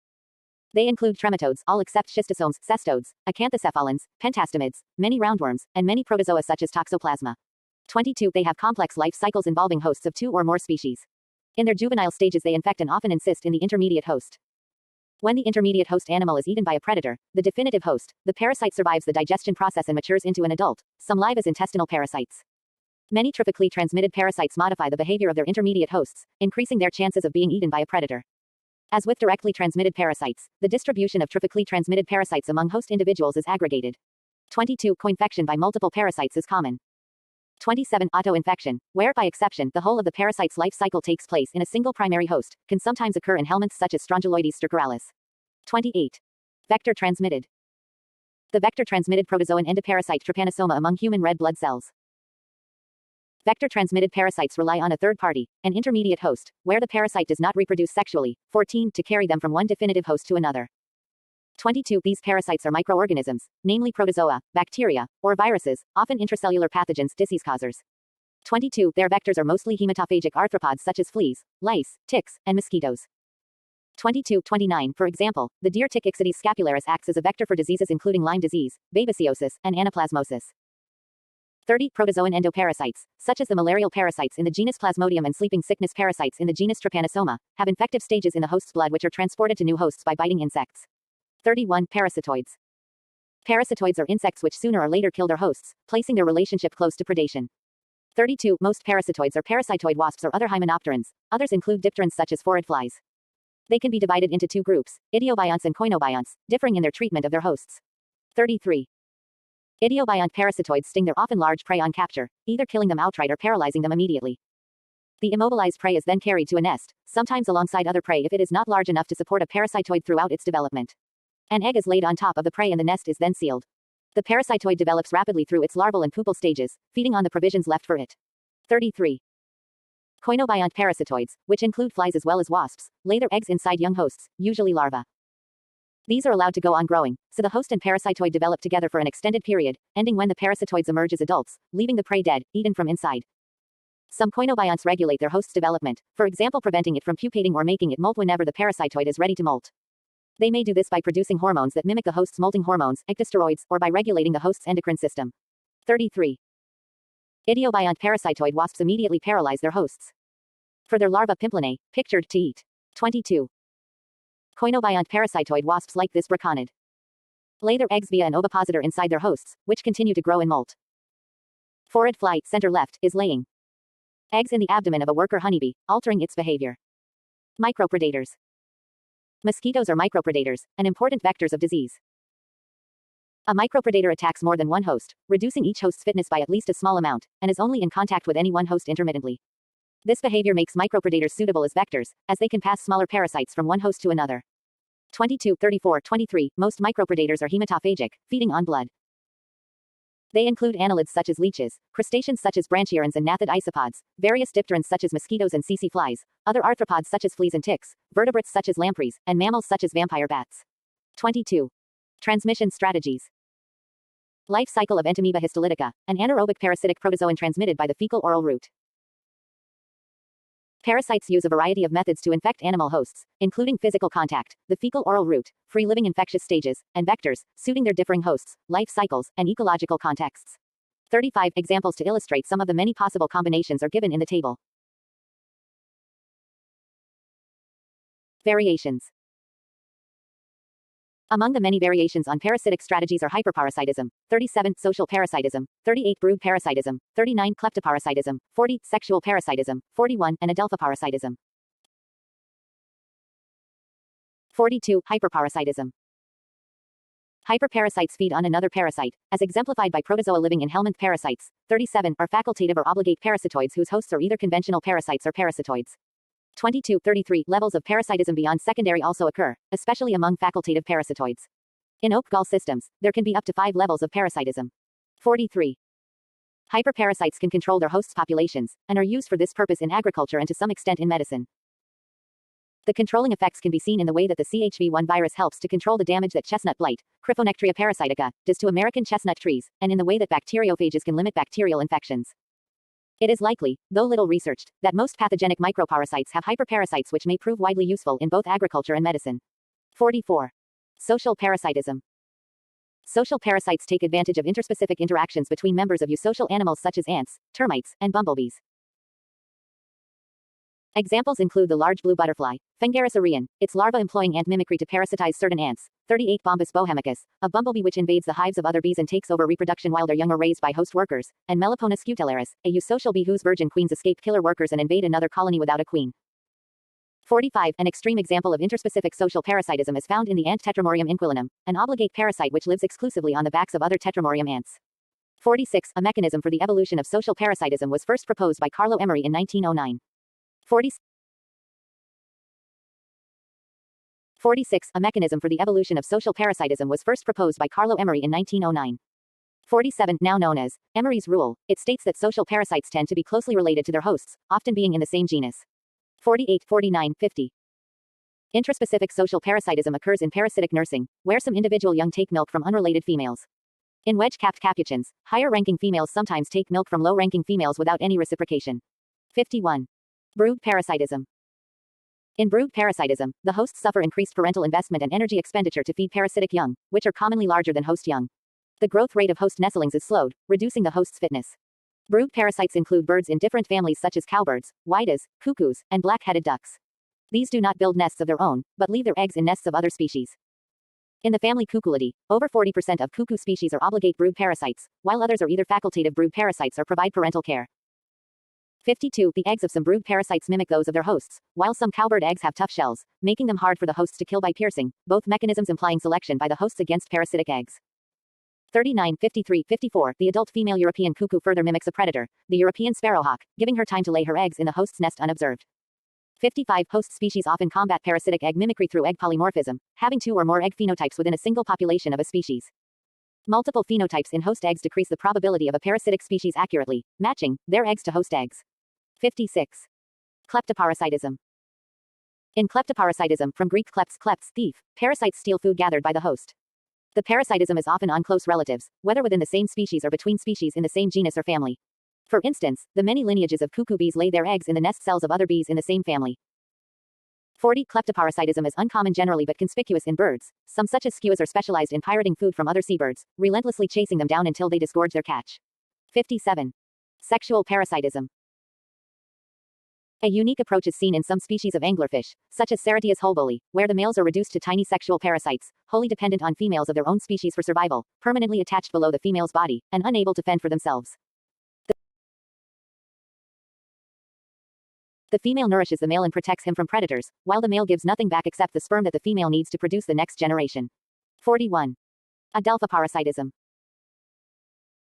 They include trematodes, all except schistosomes, cestodes, acanthocephalans, pentastamids, many roundworms, and many protozoa such as toxoplasma. 22. They have complex life cycles involving hosts of 2 or more species. In their juvenile stages they infect and often encyst in the intermediate host. When the intermediate host animal is eaten by a predator, the definitive host, the parasite survives the digestion process and matures into an adult, some live as intestinal parasites. Many tropically transmitted parasites modify the behavior of their intermediate hosts, increasing their chances of being eaten by a predator. As with directly transmitted parasites, the distribution of tropically transmitted parasites among host individuals is aggregated. 22. Co-infection by multiple parasites is common. 27. Auto-infection, where by exception the whole of the parasite's life cycle takes place in a single primary host, can sometimes occur in helminths such as Strongyloides stercoralis. 28. Vector transmitted. The vector-transmitted protozoan endoparasite trypanosoma among human red blood cells. Vector-transmitted parasites rely on a third party, an intermediate host, where the parasite does not reproduce sexually. 14. To carry them from one definitive host to another. 22. These parasites are microorganisms, namely protozoa, bacteria, or viruses, often intracellular pathogens, disease causers. 22. Their vectors are mostly hematophagic arthropods such as fleas, lice, ticks, and mosquitoes. 22. 29. For example, the deer tick Ixodes scapularis acts as a vector for diseases including Lyme disease, babesiosis, and anaplasmosis. 30. Protozoan endoparasites, such as the malarial parasites in the genus Plasmodium and sleeping sickness parasites in the genus Trypanosoma, have infective stages in the host's blood which are transported to new hosts by biting insects. 31. Parasitoids. Parasitoids are insects which sooner or later kill their hosts, placing their relationship close to predation. 32. Most parasitoids are parasitoid wasps or other hymenopterans. Others include dipterans such as phorid flies. They can be divided into 2 groups, idiobionts and koinobionts, differing in their treatment of their hosts. 33. Idiobiont parasitoids sting their often large prey on capture, either killing them outright or paralyzing them immediately. The immobilized prey is then carried to a nest, sometimes alongside other prey if it is not large enough to support a parasitoid throughout its development. An egg is laid on top of the prey and the nest is then sealed. The parasitoid develops rapidly through its larval and pupal stages, feeding on the provisions left for it. 33. Koinobiont parasitoids, which include flies as well as wasps, lay their eggs inside young hosts, usually larvae. These are allowed to go on growing, so the host and parasitoid develop together for an extended period, ending when the parasitoids emerge as adults, leaving the prey dead, eaten from inside. Some koinobionts regulate their host's development, for example preventing it from pupating or making it molt whenever the parasitoid is ready to molt. They may do this by producing hormones that mimic the host's molting hormones, ectosteroids, or by regulating the host's endocrine system. 33. Idiobiont parasitoid wasps immediately paralyze their hosts. For their larvae pimplinae, pictured to eat. 22. Koinobiont parasitoid wasps like this braconid lay their eggs via an ovipositor inside their hosts, which continue to grow and molt. Phorid fly, center left, is laying eggs in the abdomen of a worker honeybee, altering its behavior. Micropredators. Mosquitoes are micropredators, and important vectors of disease. A micropredator attacks more than one host, reducing each host's fitness by at least a small amount, and is only in contact with any one host intermittently. This behavior makes micropredators suitable as vectors, as they can pass smaller parasites from one host to another. 22, 34, 23. Most micropredators are hematophagic, feeding on blood. They include annelids such as leeches, crustaceans such as branchiorans and gnathid isopods, various dipterans such as mosquitoes and tsetse flies, other arthropods such as fleas and ticks, vertebrates such as lampreys, and mammals such as vampire bats. 22. Transmission strategies. Life cycle of Entamoeba histolytica, an anaerobic parasitic protozoan transmitted by the fecal-oral route. Parasites use a variety of methods to infect animal hosts, including physical contact, the fecal-oral route, free-living infectious stages, and vectors, suiting their differing hosts, life cycles, and ecological contexts. 35 examples to illustrate some of the many possible combinations are given in the table. Variations. Among the many variations on parasitic strategies are hyperparasitism, 37 social parasitism, 38 brood parasitism, 39 kleptoparasitism, 40 sexual parasitism, 41 and adelphoparasitism. 42 hyperparasitism. Hyperparasites feed on another parasite, as exemplified by protozoa living in helminth parasites. 37 are facultative or obligate parasitoids whose hosts are either conventional parasites or parasitoids. 22. 33 levels of parasitism beyond secondary also occur, especially among facultative parasitoids. In oak gall systems, there can be up to 5 levels of parasitism. 43. Hyperparasites can control their hosts' populations, and are used for this purpose in agriculture and to some extent in medicine. The controlling effects can be seen in the way that the CHV1 virus helps to control the damage that chestnut blight, Cryphonectria parasitica, does to American chestnut trees, and in the way that bacteriophages can limit bacterial infections. It is likely, though little researched, that most pathogenic microparasites have hyperparasites which may prove widely useful in both agriculture and medicine. 44. Social parasitism. Social parasites take advantage of interspecific interactions between members of eusocial animals such as ants, termites, and bumblebees. Examples include the large blue butterfly, Phengaris aurean, its larva employing ant mimicry to parasitize certain ants. 38 Bombus bohemicus, a bumblebee which invades the hives of other bees and takes over reproduction while their young are raised by host workers. And Melipona scutellaris, a eusocial bee whose virgin queens escape killer workers and invade another colony without a queen. 45 An extreme example of interspecific social parasitism is found in the ant Tetramorium inquilinum, an obligate parasite which lives exclusively on the backs of other Tetramorium ants. 46 A mechanism for the evolution of social parasitism was first proposed by Carlo Emery in 1909. 46 A mechanism for the evolution of social parasitism was first proposed by Carlo Emery in 1909. 47 Now known as Emery's rule, it states that social parasites tend to be closely related to their hosts, often being in the same genus. 48 49 50 Intraspecific social parasitism occurs in parasitic nursing, where some individual young take milk from unrelated females. In wedge-capped capuchins, higher-ranking females sometimes take milk from low-ranking females without any reciprocation. 51 Brood parasitism. In brood parasitism, the hosts suffer increased parental investment and energy expenditure to feed parasitic young, which are commonly larger than host young. The growth rate of host nestlings is slowed, reducing the host's fitness. Brood parasites include birds in different families such as cowbirds, whites, cuckoos, and black-headed ducks. These do not build nests of their own, but leave their eggs in nests of other species. In the family Cuculidae, over 40% of cuckoo species are obligate brood parasites, while others are either facultative brood parasites or provide parental care. 52 The eggs of some brood parasites mimic those of their hosts, while some cowbird eggs have tough shells, making them hard for the hosts to kill by piercing, both mechanisms implying selection by the hosts against parasitic eggs. 39 53 54 The adult female European cuckoo further mimics a predator, the European sparrowhawk, giving her time to lay her eggs in the host's nest unobserved. 55 Host species often combat parasitic egg mimicry through egg polymorphism, having 2 or more egg phenotypes within a single population of a species. Multiple phenotypes in host eggs decrease the probability of a parasitic species accurately matching their eggs to host eggs. 56. Kleptoparasitism. In kleptoparasitism, from Greek kleps, thief, parasites steal food gathered by the host. The parasitism is often on close relatives, whether within the same species or between species in the same genus or family. For instance, the many lineages of cuckoo bees lay their eggs in the nest cells of other bees in the same family. 40. Kleptoparasitism is uncommon generally but conspicuous in birds. Some such as skuas are specialized in pirating food from other seabirds, relentlessly chasing them down until they disgorge their catch. 57. Sexual parasitism. A unique approach is seen in some species of anglerfish, such as Ceratias holboli, where the males are reduced to tiny sexual parasites, wholly dependent on females of their own species for survival, permanently attached below the female's body, and unable to fend for themselves. The female nourishes the male and protects him from predators, while the male gives nothing back except the sperm that the female needs to produce the next generation. 41. Adelphoparasitism.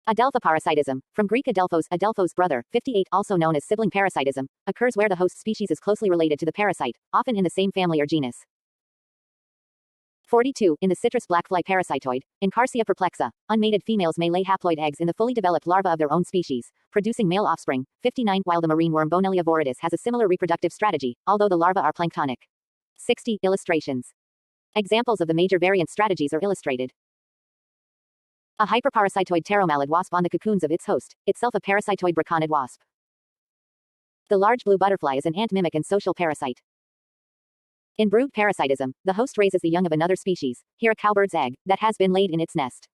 Adelphoparasitism, from Greek adelphos brother, 58, also known as sibling parasitism, occurs where the host species is closely related to the parasite, often in the same family or genus. 42. In the citrus blackfly parasitoid, Encarsia perplexa, unmated females may lay haploid eggs in the fully developed larva of their own species, producing male offspring. 59. While the marine worm Bonellia viridis has a similar reproductive strategy, although the larvae are planktonic. 60. Illustrations. Examples of the major variant strategies are illustrated. A hyperparasitoid pteromallid wasp on the cocoons of its host, itself a parasitoid braconid wasp. The large blue butterfly is an ant mimic and social parasite. In brood parasitism, the host raises the young of another species, here a cowbird's egg, that has been laid in its nest.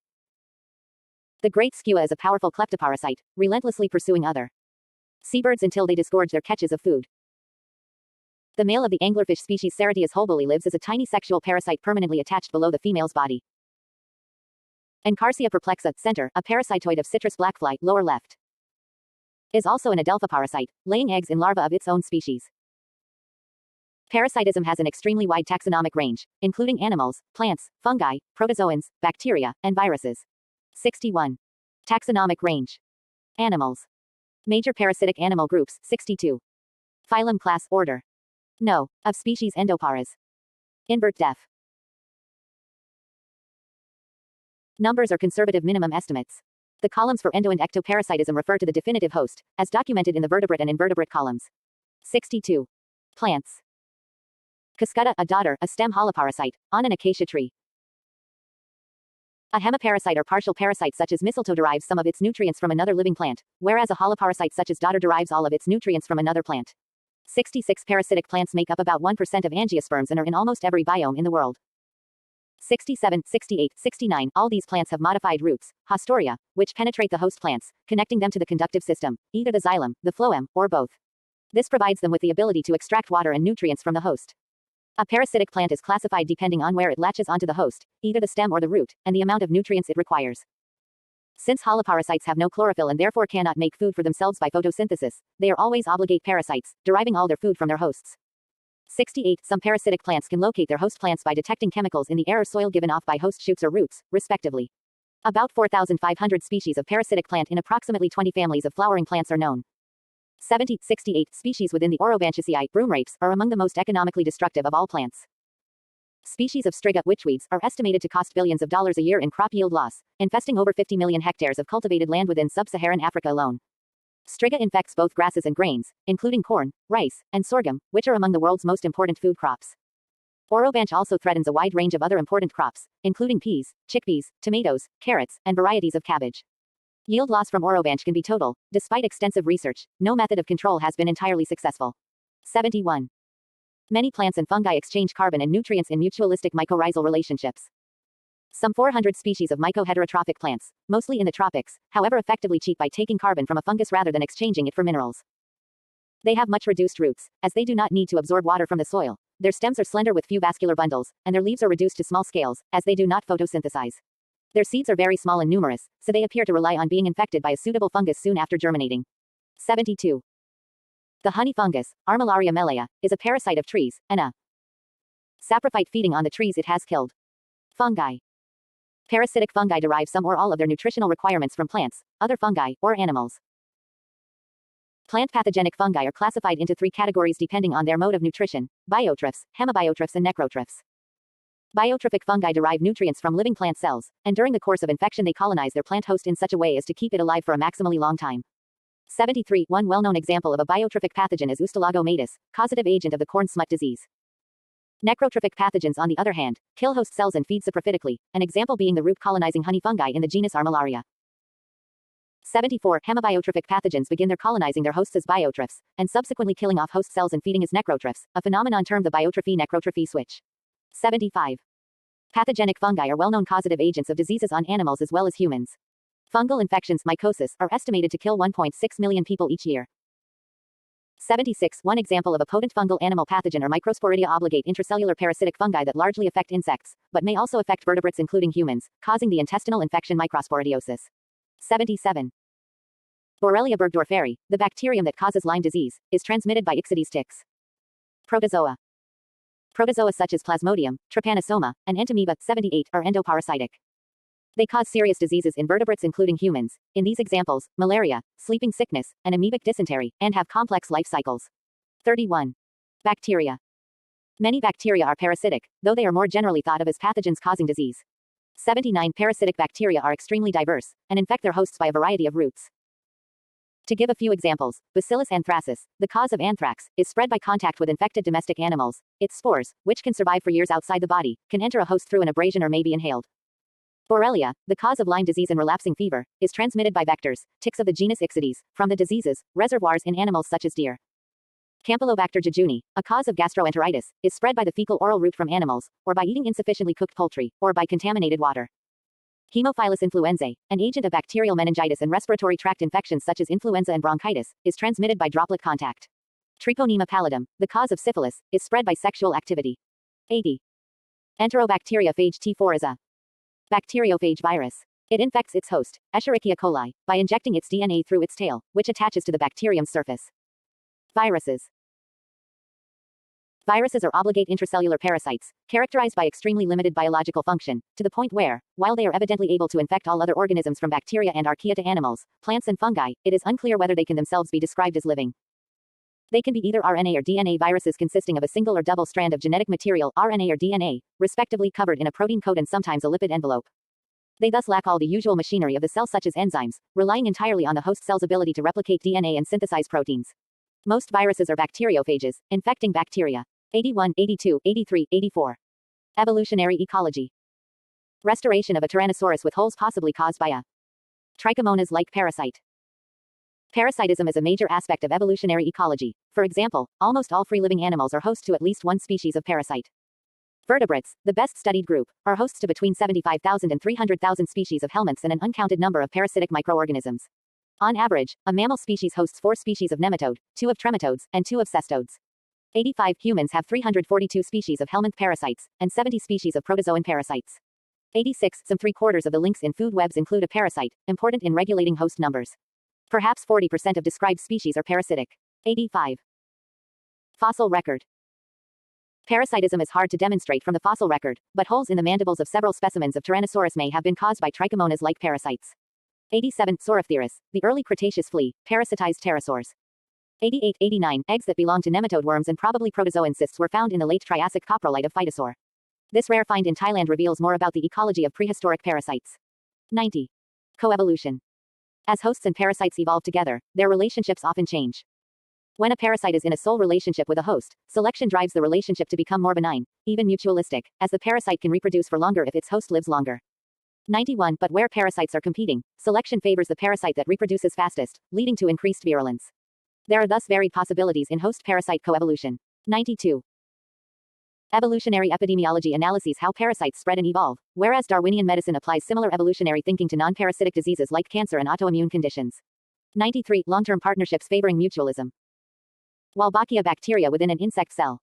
The great skua is a powerful kleptoparasite, relentlessly pursuing other seabirds until they disgorge their catches of food. The male of the anglerfish species Ceratias holboli lives as a tiny sexual parasite permanently attached below the female's body. Encarsia perplexa, center, a parasitoid of citrus blackfly, lower left, is also an adelphoparasite, laying eggs in larvae of its own species. Parasitism has an extremely wide taxonomic range, including animals, plants, fungi, protozoans, bacteria, and viruses. 61. Taxonomic range. Animals. Major parasitic animal groups, 62. Phylum, class, order. No. Of species, Endoparas. Invert def. Numbers are conservative minimum estimates. The columns for endo and ectoparasitism refer to the definitive host, as documented in the vertebrate and invertebrate columns. 62. Plants. Cuscuta, a daughter, a stem holoparasite, on an acacia tree. A hemiparasite or partial parasite such as mistletoe derives some of its nutrients from another living plant, whereas a holoparasite such as daughter derives all of its nutrients from another plant. 66 parasitic plants make up about 1% of angiosperms and are in almost every biome in the world. 67, 68, 69. All these plants have modified roots, haustoria, which penetrate the host plants, connecting them to the conductive system, either the xylem, the phloem, or both. This provides them with the ability to extract water and nutrients from the host. A parasitic plant is classified depending on where it latches onto the host, either the stem or the root, and the amount of nutrients it requires. Since holoparasites have no chlorophyll and therefore cannot make food for themselves by photosynthesis, they are always obligate parasites, deriving all their food from their hosts. 68. Some parasitic plants can locate their host plants by detecting chemicals in the air or soil given off by host shoots or roots, respectively. About 4,500 species of parasitic plant in approximately 20 families of flowering plants are known. 70, 68 species within the Orobanchaceae, broomrapes, are among the most economically destructive of all plants. Species of Striga, witchweeds, are estimated to cost billions of dollars a year in crop yield loss, infesting over 50 million hectares of cultivated land within sub-Saharan Africa alone. Striga infects both grasses and grains, including corn, rice, and sorghum, which are among the world's most important food crops. Orobanch also threatens a wide range of other important crops, including peas, chickpeas, tomatoes, carrots, and varieties of cabbage. Yield loss from Orobanch can be total. Despite extensive research, no method of control has been entirely successful. 71. Many plants and fungi exchange carbon and nutrients in mutualistic mycorrhizal relationships. Some 400 species of mycoheterotrophic plants, mostly in the tropics, however effectively cheat by taking carbon from a fungus rather than exchanging it for minerals. They have much reduced roots, as they do not need to absorb water from the soil. Their stems are slender with few vascular bundles, and their leaves are reduced to small scales, as they do not photosynthesize. Their seeds are very small and numerous, so they appear to rely on being infected by a suitable fungus soon after germinating. 72. The honey fungus, Armillaria mellea, is a parasite of trees, and a saprophyte feeding on the trees it has killed. Fungi. Parasitic fungi derive some or all of their nutritional requirements from plants, other fungi, or animals. Plant pathogenic fungi are classified into 3 categories depending on their mode of nutrition: biotrophs, hemibiotrophs, and necrotrophs. Biotrophic fungi derive nutrients from living plant cells, and during the course of infection they colonize their plant host in such a way as to keep it alive for a maximally long time. 73. One well-known example of a biotrophic pathogen is Ustalago matus, causative agent of the corn smut disease. Necrotrophic pathogens, on the other hand, kill host cells and feed saprophytically, an example being the root-colonizing honey fungi in the genus Armillaria. 74. Hemibiotropic pathogens begin their colonizing their hosts as biotrophs, and subsequently killing off host cells and feeding as necrotrophs, a phenomenon termed the biotrophy-necrotrophy switch. 75. Pathogenic fungi are well-known causative agents of diseases on animals as well as humans. Fungal infections, mycosis, are estimated to kill 1.6 million people each year. 76. One example of a potent fungal animal pathogen are Microsporidia obligate, intracellular parasitic fungi that largely affect insects, but may also affect vertebrates including humans, causing the intestinal infection microsporidiosis. 77. Borrelia burgdorferi, the bacterium that causes Lyme disease, is transmitted by Ixodes ticks. Protozoa. Protozoa such as Plasmodium, Trypanosoma, and Entamoeba, 78, are endoparasitic. They cause serious diseases in vertebrates including humans, in these examples, malaria, sleeping sickness, and amoebic dysentery, and have complex life cycles. 31. Bacteria. Many bacteria are parasitic, though they are more generally thought of as pathogens causing disease. 79. Parasitic bacteria are extremely diverse, and infect their hosts by a variety of routes. To give a few examples, Bacillus anthracis, the cause of anthrax, is spread by contact with infected domestic animals. Its spores, which can survive for years outside the body, can enter a host through an abrasion or may be inhaled. Borrelia, the cause of Lyme disease and relapsing fever, is transmitted by vectors, ticks of the genus Ixodes, from the disease's reservoirs in animals such as deer. Campylobacter jejuni, a cause of gastroenteritis, is spread by the fecal-oral route from animals, or by eating insufficiently cooked poultry, or by contaminated water. Haemophilus influenzae, an agent of bacterial meningitis and respiratory tract infections such as influenza and bronchitis, is transmitted by droplet contact. Treponema pallidum, the cause of syphilis, is spread by sexual activity. 80. Enterobacteria phage T4 is a bacteriophage virus. It infects its host, Escherichia coli, by injecting its DNA through its tail, which attaches to the bacterium's surface. Viruses. Viruses are obligate intracellular parasites, characterized by extremely limited biological function, to the point where, while they are evidently able to infect all other organisms from bacteria and archaea to animals, plants and fungi, it is unclear whether they can themselves be described as living. They can be either RNA or DNA viruses consisting of a single or double strand of genetic material, RNA or DNA, respectively covered in a protein coat and sometimes a lipid envelope. They thus lack all the usual machinery of the cell such as enzymes, relying entirely on the host cell's ability to replicate DNA and synthesize proteins. Most viruses are bacteriophages, infecting bacteria. 81, 82, 83, 84. Evolutionary ecology. Restoration of a Tyrannosaurus with holes possibly caused by a Trichomonas-like parasite. Parasitism is a major aspect of evolutionary ecology. For example, almost all free-living animals are host to at least one species of parasite. Vertebrates, the best studied group, are hosts to between 75,000 and 300,000 species of helminths and an uncounted number of parasitic microorganisms. On average, a mammal species hosts 4 species of nematode, 2 of trematodes, and 2 of cestodes. 85 humans have 342 species of helminth parasites, and 70 species of protozoan parasites. 86 some 3/4 of the links in food webs include a parasite, important in regulating host numbers. Perhaps 40% of described species are parasitic. 85. Fossil record. Parasitism is hard to demonstrate from the fossil record, but holes in the mandibles of several specimens of Tyrannosaurus may have been caused by Trichomonas-like parasites. 87 Sauropterus, the early Cretaceous flea, parasitized pterosaurs. 88-89 eggs that belong to nematode worms and probably protozoan cysts were found in the late Triassic coprolite of Phytosaur. This rare find in Thailand reveals more about the ecology of prehistoric parasites. 90. Coevolution. As hosts and parasites evolve together, their relationships often change. When a parasite is in a sole relationship with a host, selection drives the relationship to become more benign, even mutualistic, as the parasite can reproduce for longer if its host lives longer. 91 But where parasites are competing, selection favors the parasite that reproduces fastest, leading to increased virulence. There are thus varied possibilities in host-parasite coevolution. 92. Evolutionary epidemiology analyses how parasites spread and evolve, whereas Darwinian medicine applies similar evolutionary thinking to non-parasitic diseases like cancer and autoimmune conditions. 93 Long-term partnerships favoring mutualism. Wolbachia bacteria within an insect cell.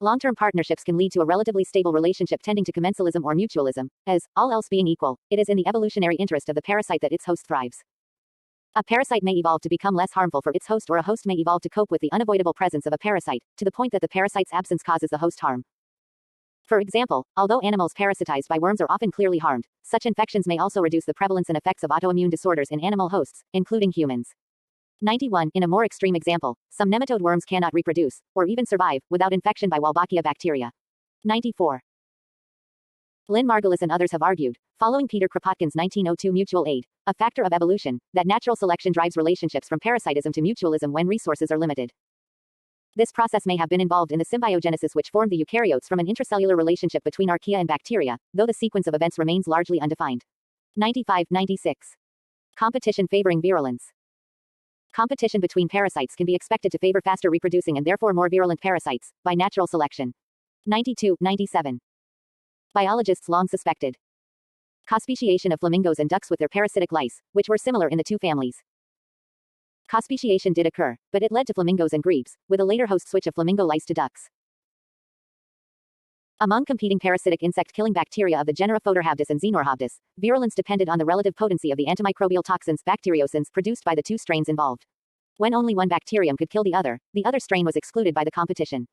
Long-term partnerships can lead to a relatively stable relationship tending to commensalism or mutualism, as, all else being equal, it is in the evolutionary interest of the parasite that its host thrives. A parasite may evolve to become less harmful for its host, or a host may evolve to cope with the unavoidable presence of a parasite, to the point that the parasite's absence causes the host harm. For example, although animals parasitized by worms are often clearly harmed, such infections may also reduce the prevalence and effects of autoimmune disorders in animal hosts, including humans. 91 In a more extreme example, some nematode worms cannot reproduce, or even survive, without infection by Wolbachia bacteria. 94. Lynn Margulis and others have argued, following Peter Kropotkin's 1902 mutual aid, a factor of evolution, that natural selection drives relationships from parasitism to mutualism when resources are limited. This process may have been involved in the symbiogenesis which formed the eukaryotes from an intracellular relationship between archaea and bacteria, though the sequence of events remains largely undefined. 95-96. Competition favoring virulence. Competition between parasites can be expected to favor faster reproducing and therefore more virulent parasites, by natural selection. 92-97. Biologists long suspected cospeciation of flamingos and ducks with their parasitic lice, which were similar in the two families. Cospeciation did occur, but it led to flamingos and grebes, with a later host switch of flamingo lice to ducks. Among competing parasitic insect-killing bacteria of the genera Photorhabdus and Xenorhabdus, virulence depended on the relative potency of the antimicrobial toxins bacteriocins produced by the two strains involved. When only one bacterium could kill the other strain was excluded by the competition.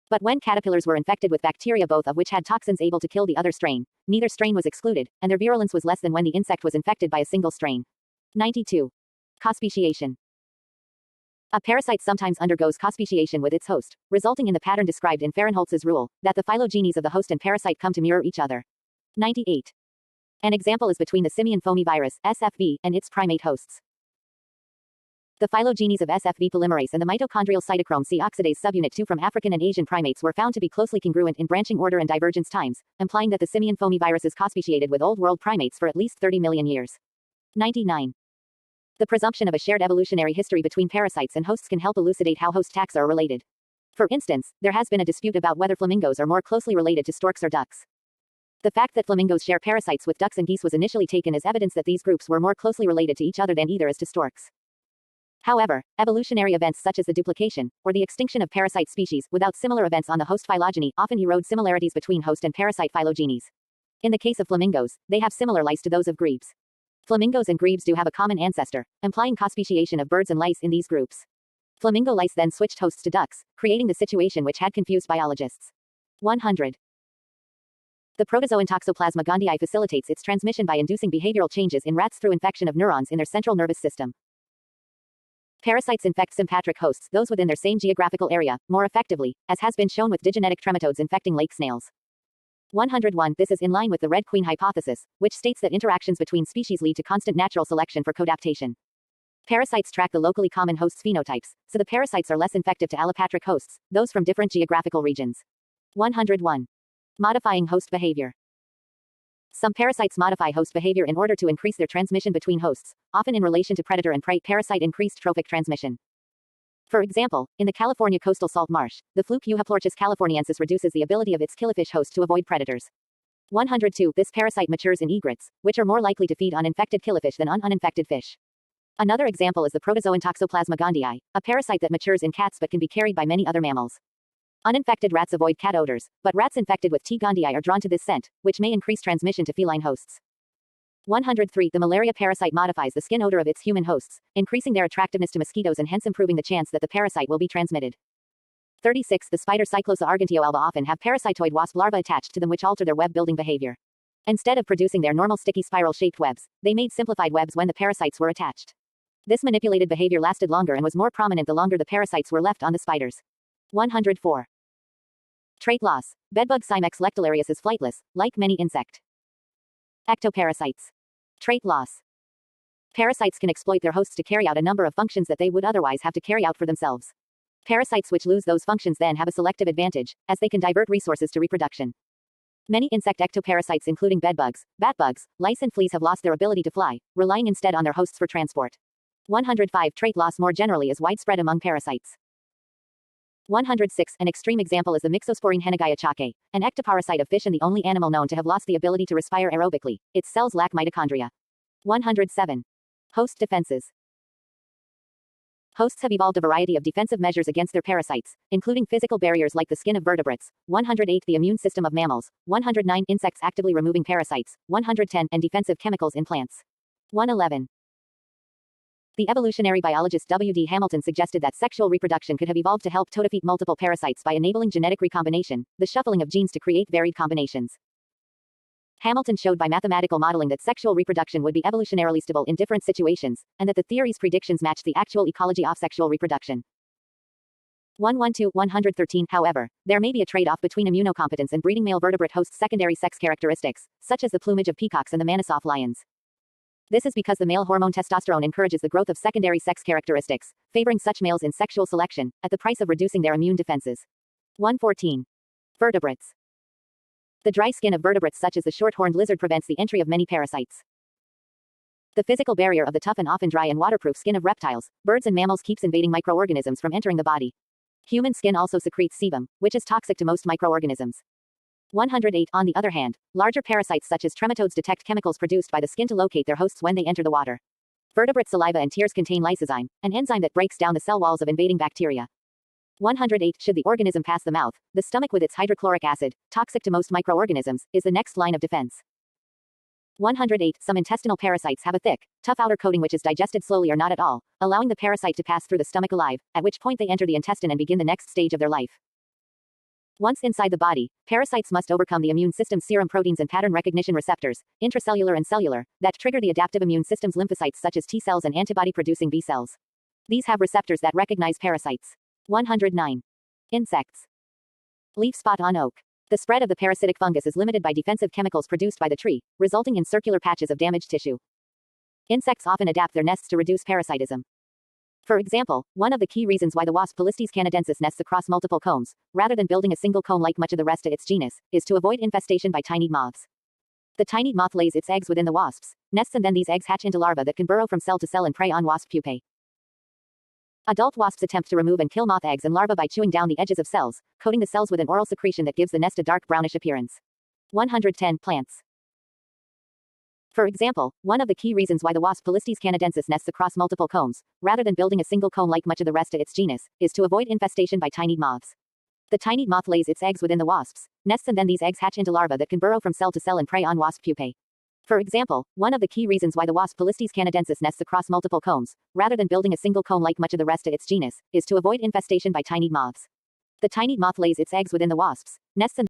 But when caterpillars were infected with bacteria both of which had toxins able to kill the other strain, neither strain was excluded, and their virulence was less than when the insect was infected by a single strain. 92. Cospeciation. A parasite sometimes undergoes cospeciation with its host, resulting in the pattern described in Fahrenholtz's rule, that the phylogenies of the host and parasite come to mirror each other. 98. An example is between the simian foamy virus, SFV, and its primate hosts. The phylogenies of SFV polymerase and the mitochondrial cytochrome C oxidase subunit 2 from African and Asian primates were found to be closely congruent in branching order and divergence times, implying that the simian foamy virus is cospeciated with Old World primates for at least 30 million years. 99. The presumption of a shared evolutionary history between parasites and hosts can help elucidate how host taxa are related. For instance, there has been a dispute about whether flamingos are more closely related to storks or ducks. The fact that flamingos share parasites with ducks and geese was initially taken as evidence that these groups were more closely related to each other than either is to storks. However, evolutionary events such as the duplication, or the extinction of parasite species, without similar events on the host phylogeny, often erode similarities between host and parasite phylogenies. In the case of flamingos, they have similar lice to those of grebes. Flamingos and grebes do have a common ancestor, implying cospeciation of birds and lice in these groups. Flamingo lice then switched hosts to ducks, creating the situation which had confused biologists. 100. The protozoan Toxoplasma gondii facilitates its transmission by inducing behavioral changes in rats through infection of neurons in their central nervous system. Parasites infect sympatric hosts, those within their same geographical area, more effectively, as has been shown with digenetic trematodes infecting lake snails. 101. This is in line with the Red Queen hypothesis, which states that interactions between species lead to constant natural selection for codaptation. Parasites track the locally common hosts' phenotypes, so the parasites are less infective to allopatric hosts, those from different geographical regions. 101. Modifying host behavior. Some parasites modify host behavior in order to increase their transmission between hosts, often in relation to predator and prey. Parasite increased trophic transmission. For example, in the California coastal salt marsh, the fluke Euhaplorchus californiensis reduces the ability of its killifish host to avoid predators. 102. This parasite matures in egrets, which are more likely to feed on infected killifish than on uninfected fish. Another example is the protozoan Toxoplasma gondii, a parasite that matures in cats but can be carried by many other mammals. Uninfected rats avoid cat odors, but rats infected with T. gondii are drawn to this scent, which may increase transmission to feline hosts. 103. The malaria parasite modifies the skin odor of its human hosts, increasing their attractiveness to mosquitoes and hence improving the chance that the parasite will be transmitted. 36. The spider Cyclosa argentioalba often have parasitoid wasp larvae attached to them which alter their web-building behavior. Instead of producing their normal sticky spiral-shaped webs, they made simplified webs when the parasites were attached. This manipulated behavior lasted longer and was more prominent the longer the parasites were left on the spiders. 104. Trait loss. Bedbug Cymex lectularius is flightless, like many insect. Ectoparasites. Trait loss. Parasites can exploit their hosts to carry out a number of functions that they would otherwise have to carry out for themselves. Parasites which lose those functions then have a selective advantage, as they can divert resources to reproduction. Many insect ectoparasites including bedbugs, batbugs, lice and fleas have lost their ability to fly, relying instead on their hosts for transport. 105. Trait loss more generally is widespread among parasites. 106. An extreme example is the Myxosporine Hennegia chacae, an ectoparasite of fish and the only animal known to have lost the ability to respire aerobically. Its cells lack mitochondria. 107. Host defenses. Hosts have evolved a variety of defensive measures against their parasites, including physical barriers like the skin of vertebrates. 108. The immune system of mammals. 109. Insects actively removing parasites. 110. And defensive chemicals in plants. 111. The evolutionary biologist W. D. Hamilton suggested that sexual reproduction could have evolved to help todefeat multiple parasites by enabling genetic recombination, the shuffling of genes to create varied combinations. Hamilton showed by mathematical modeling that sexual reproduction would be evolutionarily stable in different situations, and that the theory's predictions matched the actual ecology of sexual reproduction. 113. However, there may be a trade-off between immunocompetence and breeding male vertebrate hosts' secondary sex characteristics, such as the plumage of peacocks and the Manisoff lions. This is because the male hormone testosterone encourages the growth of secondary sex characteristics, favoring such males in sexual selection, at the price of reducing their immune defenses. 114. Vertebrates. The dry skin of vertebrates such as the short-horned lizard prevents the entry of many parasites. The physical barrier of the tough and often dry and waterproof skin of reptiles, birds and mammals keeps invading microorganisms from entering the body. Human skin also secretes sebum, which is toxic to most microorganisms. 108. On the other hand, larger parasites such as trematodes detect chemicals produced by the skin to locate their hosts when they enter the water. Vertebrate saliva and tears contain lysozyme, an enzyme that breaks down the cell walls of invading bacteria. 108. Should the organism pass the mouth, the stomach with its hydrochloric acid, toxic to most microorganisms, is the next line of defense. 108. Some intestinal parasites have a thick, tough outer coating which is digested slowly or not at all, allowing the parasite to pass through the stomach alive, at which point they enter the intestine and begin the next stage of their life. Once inside the body, parasites must overcome the immune system's serum proteins and pattern recognition receptors, intracellular and cellular, that trigger the adaptive immune system's lymphocytes such as T cells and antibody-producing B cells. These have receptors that recognize parasites. 109. Insects. Leaf spot on oak. The spread of the parasitic fungus is limited by defensive chemicals produced by the tree, resulting in circular patches of damaged tissue. Insects often adapt their nests to reduce parasitism. For example, one of the key reasons why the wasp Polistes canadensis nests across multiple combs, rather than building a single comb like much of the rest of its genus, is to avoid infestation by tiny moths. The tiny moth lays its eggs within the wasp's nests and then these eggs hatch into larvae that can burrow from cell to cell and prey on wasp pupae. Adult wasps attempt to remove and kill moth eggs and larvae by chewing down the edges of cells, coating the cells with an oral secretion that gives the nest a dark brownish appearance. 110. Plants. For example, one of the key reasons why the wasp Polistes canadensis nests across multiple combs, rather than building a single comb like much of the rest of its genus, is to avoid infestation by tiny moths. The tiny moth lays its eggs within the wasp's nests and then these eggs hatch into larvae that can burrow from cell to cell and prey on wasp pupae. For example, one of the key reasons why the wasp Polistes canadensis nests across multiple combs, rather than building a single comb like much of the rest of its genus, is to avoid infestation by tiny moths. The tiny moth lays its eggs within the wasp's nests and